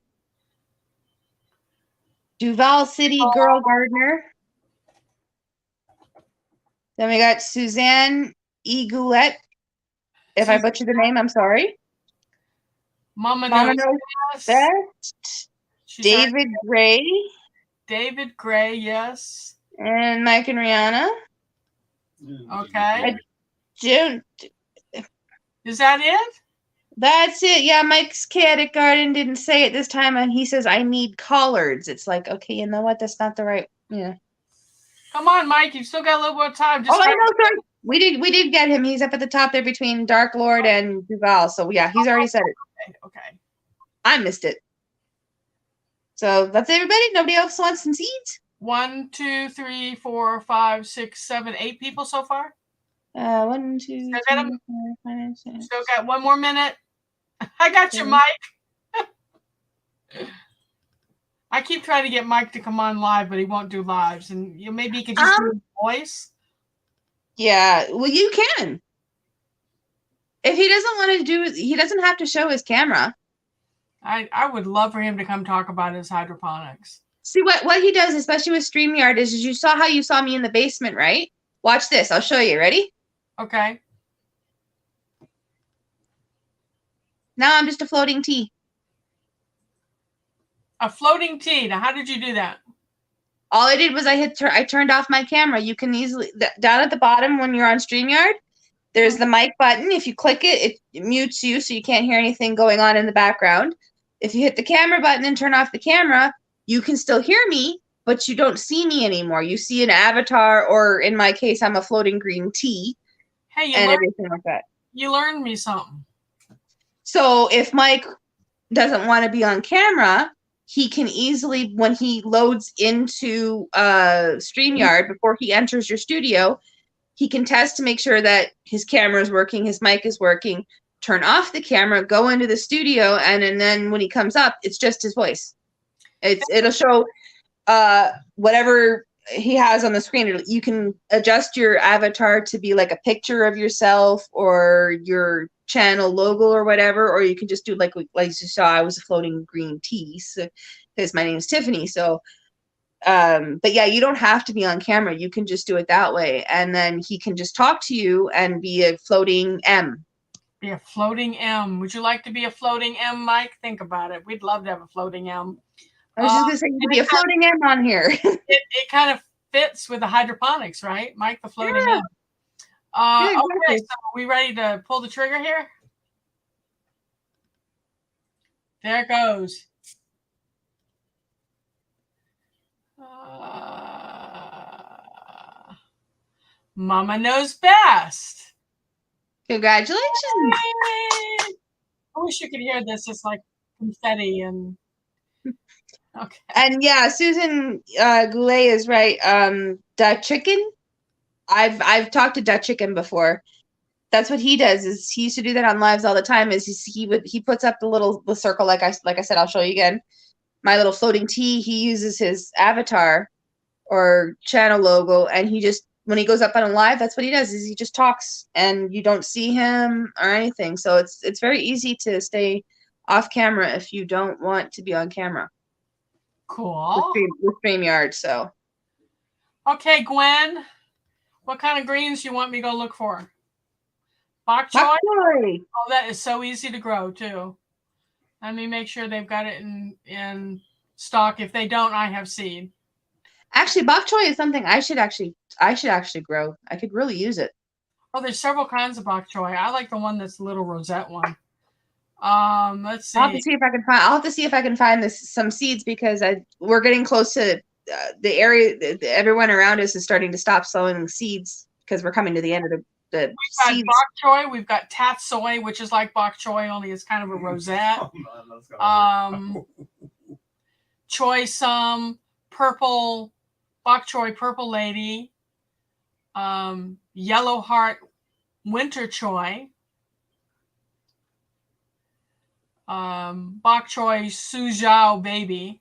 Duval City Girl Gardener. Then we got Suzanne Egoulet. If I butcher the name, I'm sorry. Mama knows best. David Gray. David Gray, yes. And Mike and Rihanna. Okay. June. Is that it? That's it. Yeah, Mike's Chaotic Garden didn't say it this time, and he says, I need collards. It's like, okay, you know what? That's not the right, yeah. Come on, Mike. You've still got a little more time. I know, sorry. We did get him. He's up at the top there between Dark Lord and Duval. So yeah, he's already said it. Okay. I missed it. So that's everybody. Nobody else wants some seeds? 1, 2, 3, 4, 5, 6, 7, 8 people so far. 1, 2, 3, 4, 5, 6. Still got 1 more minute. I got you, Mike. I keep trying to get Mike to come on live, but he won't do lives. And maybe he could just do his voice. Yeah, well, you can. If he doesn't want to do, he doesn't have to show his camera. I would love for him to come talk about his hydroponics. See, what he does, especially with StreamYard, is you saw how you saw me in the basement, right? Watch this. I'll show you. Ready? Okay. Now I'm just a floating tea. A floating tea. Now, how did you do that? All I did was I turned off my camera. You can easily, down at the bottom when you're on StreamYard, there's the mic button. If you click it, it mutes you so you can't hear anything going on in the background. If you hit the camera button and turn off the camera, you can still hear me, but you don't see me anymore. You see an avatar, or in my case, I'm a floating green tea, and everything like that. You learned me something. So if Mike doesn't want to be on camera, he can easily, when he loads into StreamYard, before he enters your studio, he can test to make sure that his camera is working, his mic is working, turn off the camera, go into the studio, and then when he comes up, it's just his voice. It'll show whatever he has on the screen. You can adjust your avatar to be like a picture of yourself or your channel logo or whatever, or you can just do like you saw, I was a floating green tea, because my name is Tiffany. So but yeah, you don't have to be on camera. You can just do it that way, and then he can just talk to you and be a floating M. Be a floating M. Would you like to be a floating M, Mike? Think about it. We'd love to have a floating M. I was just gonna say, you could be a floating M on here. it kind of fits with the hydroponics, right, Mike? The floating M. Yeah, exactly. Okay, so are we ready to pull the trigger here? There it goes. Mama knows best. Congratulations. Yay! I wish you could hear this. It's like confetti and Okay. And yeah, Susan Goulet is right. Dutch chicken. I've talked to Dutch chicken before. That's what he does. Is he used to do that on lives all the time? He puts up the circle like I said. I'll show you again. My little floating T. He uses his avatar or channel logo, and he just when he goes up on a live, that's what he does. Is he just talks, and you don't see him or anything. So it's very easy to stay off camera if you don't want to be on camera Cool. with StreamYard. So Okay, Gwen, what kind of greens do you want me to go look for? Bok choy? Choy. Oh, that is so easy to grow too. Let me make sure they've got it in stock. If they don't, I have seed. Actually, bok choy is something I should actually grow. I could really use it. Oh, there's several kinds of bok choy. I like the one that's the little rosette one. Let's see. I'll have to see if I can find. I'll have to see if I can find some seeds because we're getting close to the area. Everyone around us is starting to stop sowing seeds because we're coming to the end of the We've seeds. got bok choy. We've got tatsoi, which is like bok choy, only it's kind of a rosette. Choy sum, purple, bok choy, purple lady, yellow heart, winter choy, bok choy suzhou baby,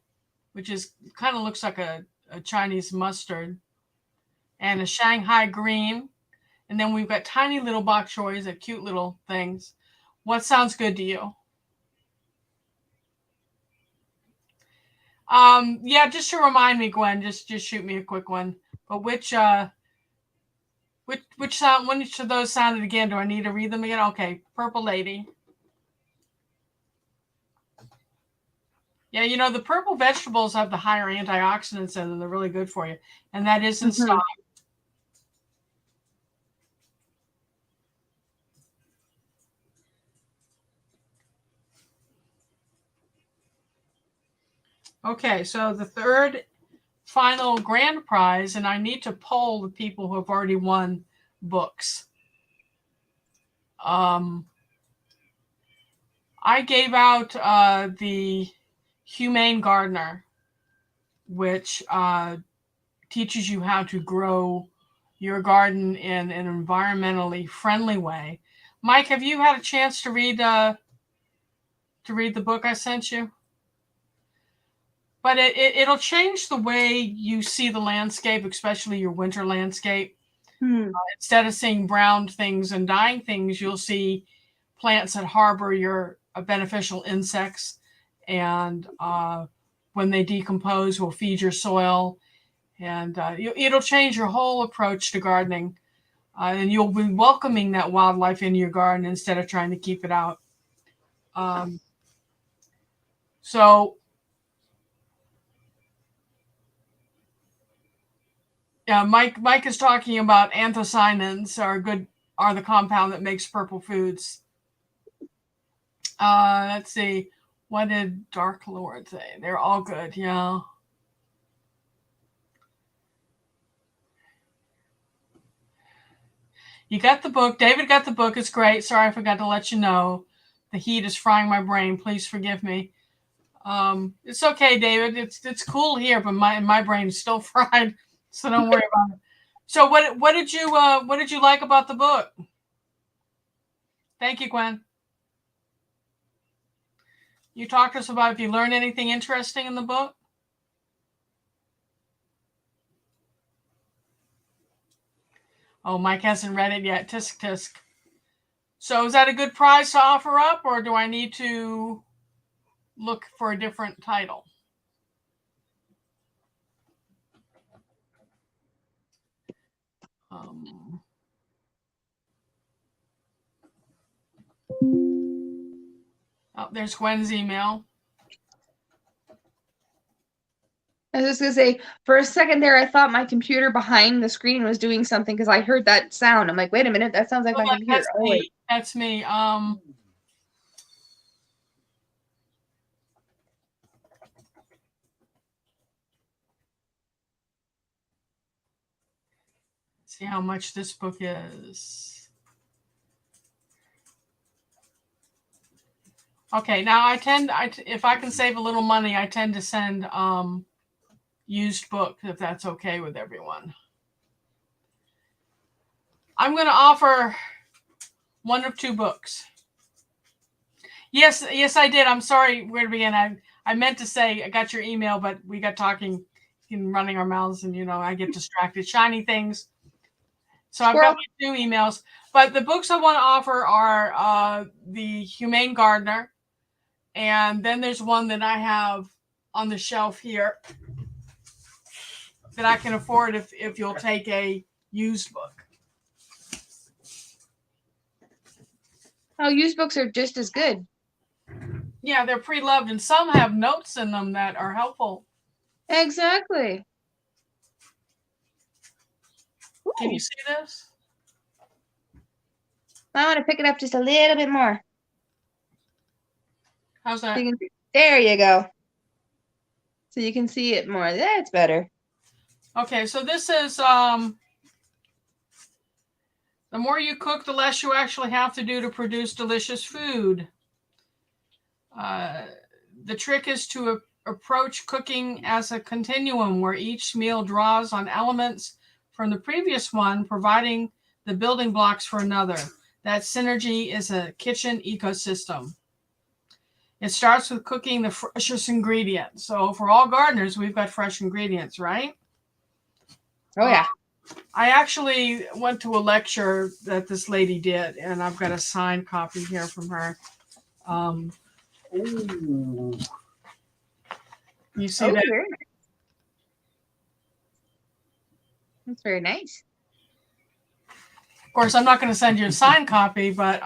which is kind of looks like a Chinese mustard, and a Shanghai green. And then we've got tiny little bok choys, cute little things. What sounds good to you? Yeah, just to remind me, Gwen, just shoot me a quick one. But which sound, which of those sounded again? Do I need to read them again? Okay, purple lady. Yeah, you know, the purple vegetables have the higher antioxidants in them. They're really good for you. And that is in stock. Okay, so the third final grand prize, and I need to poll the people who have already won books. I gave out the Humane Gardener, which teaches you how to grow your garden in an environmentally friendly way. Mike, have you had a chance to read the book I sent you? But it'll change the way you see the landscape, especially your winter landscape. Instead of seeing brown things and dying things, you'll see plants that harbor your beneficial insects, and when they decompose, will feed your soil, and it'll change your whole approach to gardening, and you'll be welcoming that wildlife in your garden instead of trying to keep it out. So yeah, Mike is talking about anthocyanins are the compound that makes purple foods. Let's see. What did Dark Lord say? They're all good, yeah. You got the book. David got the book. It's great. Sorry, I forgot to let you know. The heat is frying my brain. Please forgive me. It's okay, David. It's cool here, but my brain is still fried, so don't worry about it. So what did you like about the book? Thank you, Gwen. You talked to us about if you learned anything interesting in the book. Oh, Mike hasn't read it yet. Tisk tisk. So is that a good prize to offer up, or do I need to look for a different title? Oh, there's Gwen's email. I was just gonna say, for a second there, I thought my computer behind the screen was doing something because I heard that sound. I'm like, wait a minute, that sounds like my computer. That's me. That's me. See how much this book is. Okay, now if I can save a little money, I tend to send used books if that's okay with everyone. I'm going to offer one of two books. Yes, I did. I'm sorry where to begin. I meant to say I got your email, but we got talking and running our mouths, and I get distracted. Shiny things. So I've got my two emails, but the books I want to offer are The Humane Gardener, and then there's one that I have on the shelf here that I can afford if you'll take a used book. Oh, used books are just as good. Yeah, they're pre-loved, and some have notes in them that are helpful. Exactly. Can you see this? I want to pick it up just a little bit more. How's that? There you go. So you can see it more. That's better. Okay, so this is the more you cook, the less you actually have to do to produce delicious food. The trick is to approach cooking as a continuum where each meal draws on elements from the previous one, providing the building blocks for another. That synergy is a kitchen ecosystem. It starts with cooking the freshest ingredients. So for all gardeners, we've got fresh ingredients, right? Oh, yeah. I actually went to a lecture that this lady did, and I've got a signed copy here from her. Ooh. You see that? Very nice. That's very nice. Of course, I'm not going to send you a signed copy, but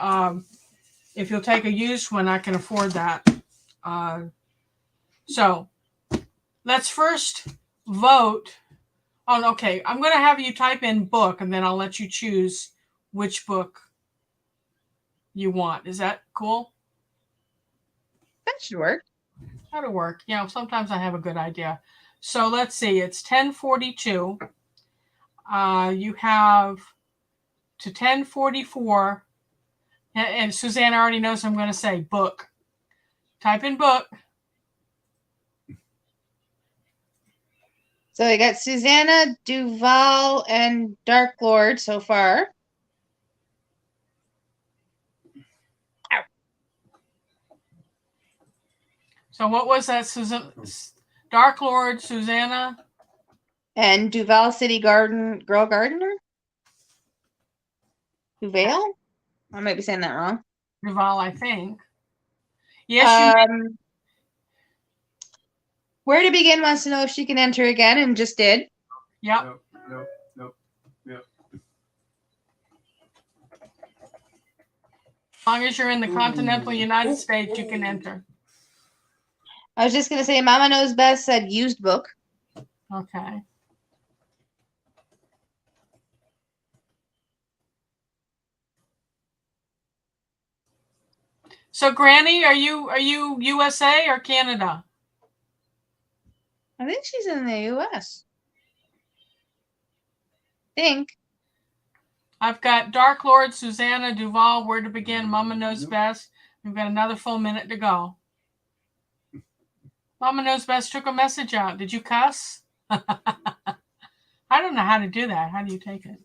if you'll take a used one, I can afford that. So let's first vote. Oh, okay. I'm going to have you type in book, and then I'll let you choose which book you want. Is that cool? That should work. That'll work. Sometimes I have a good idea. So let's see. It's 10:42. You have to 10:44. And Susanna already knows I'm going to say book. Type in book. So I got Susanna, Duval, and Dark Lord so far. Ow. So what was that, Susan? Dark Lord, Susanna, and Duval City Girl Gardener. Duval? I might be saying that wrong. Duval, I think. Yes. Where to Begin wants to know if she can enter again, and just did. Yep. Nope. As long as you're in the continental United States, you can enter. I was just going to say, Mama Knows Best said used book. Okay. So, Granny, are you USA or Canada? I think she's in the U.S. I've got Dark Lord, Susanna, Duval, Where to Begin, Mama Knows Best. We've got another full minute to go. Mama Knows Best took a message out. Did you cuss? I don't know how to do that. How do you take it?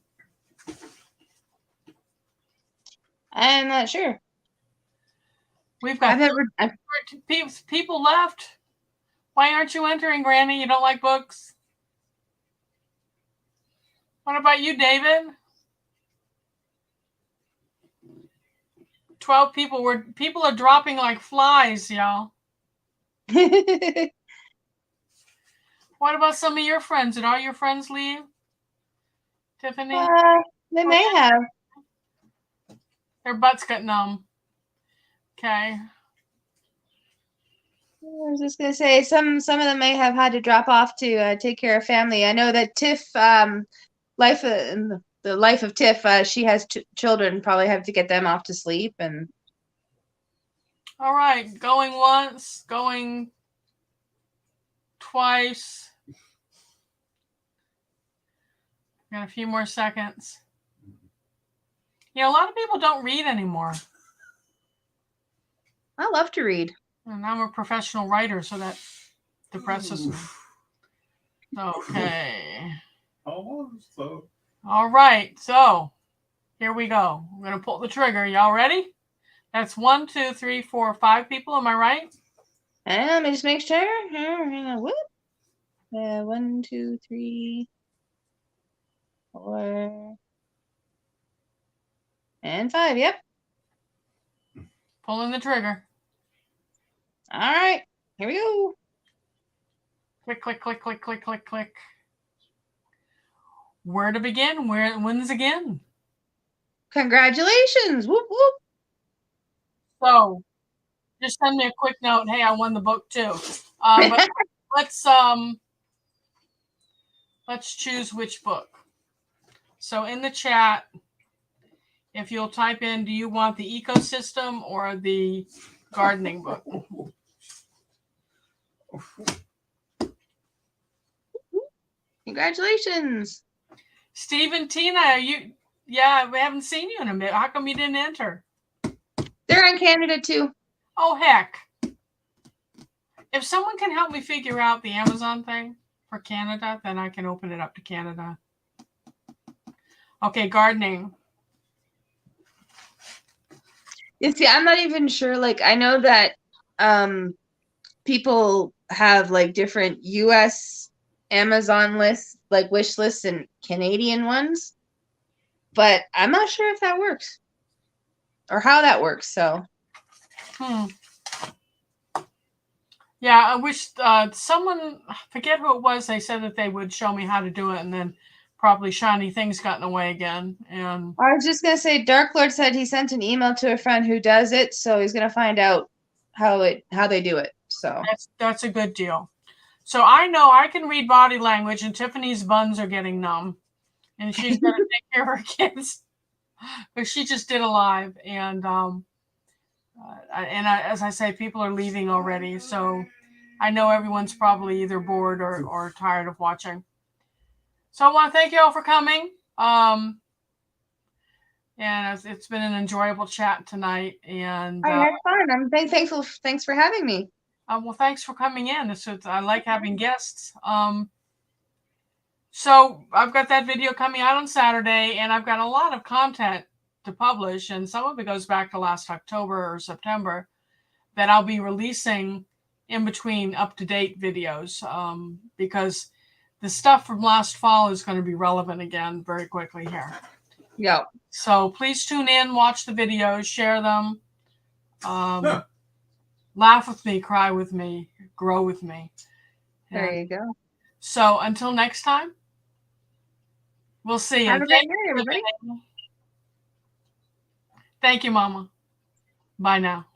I'm not sure. We've got people left. Why aren't you entering, Granny? You don't like books? What about you, David? 12 people. People are dropping like flies, y'all. What about some of your friends? Did all your friends leave? Tiffany? They may have. Their butts got numb. Okay. I was just gonna say some of them may have had to drop off to take care of family. I know that Tiff, the life of Tiff, she has children. Probably have to get them off to sleep. And all right, going once, going twice. Got a few more seconds. A lot of people don't read anymore. I love to read. And I'm a professional writer, so that depresses me. Okay. Almost though. All right. So here we go. I'm going to pull the trigger. Y'all ready? That's 1, 2, 3, 4, 5 people. Am I right? And let me just make sure. Hang on. Whoop. 1, 2, 3, 4, and 5. Yep. Pulling the trigger. All right. Here we go. Click, click, click, click, click, click, click. Where to begin? When's again? Congratulations. Whoop, whoop. So just send me a quick note. Hey, I won the book too. But let's choose which book. So in the chat, if you'll type in, do you want the ecosystem or the gardening book? Congratulations. Steve and Tina, yeah, we haven't seen you in a minute. How come you didn't enter? They're in Canada too. Oh, heck. If someone can help me figure out the Amazon thing for Canada, then I can open it up to Canada. Okay, gardening. You see, I'm not even sure. Like, I know that people have like different US Amazon lists, like wish lists, and Canadian ones, but I'm not sure if that works or how that works. So, Yeah, I wish someone, forget who it was, they said that they would show me how to do it, and then probably shiny things got in the way again. And I was just gonna say, Dark Lord said he sent an email to a friend who does it, so he's gonna find out how they do it. So that's a good deal. So I know I can read body language, and Tiffany's buns are getting numb, and she's gonna take care of her kids. But she just did a live, and as I say, people are leaving already, so I know everyone's probably either bored or tired of watching. So I want to thank you all for coming. And it's been an enjoyable chat tonight. And I had fun. I'm thankful. Thanks for having me. Well, thanks for coming in. I like having guests. So I've got that video coming out on Saturday, and I've got a lot of content to publish, and some of it goes back to last October or September that I'll be releasing in between up-to-date videos, because the stuff from last fall is going to be relevant again very quickly here. Yeah. So please tune in, watch the videos, share them, laugh with me, cry with me, grow with me. There you go. So until next time, we'll see you. Have a great night, everybody. Thank you, Mama. Bye now.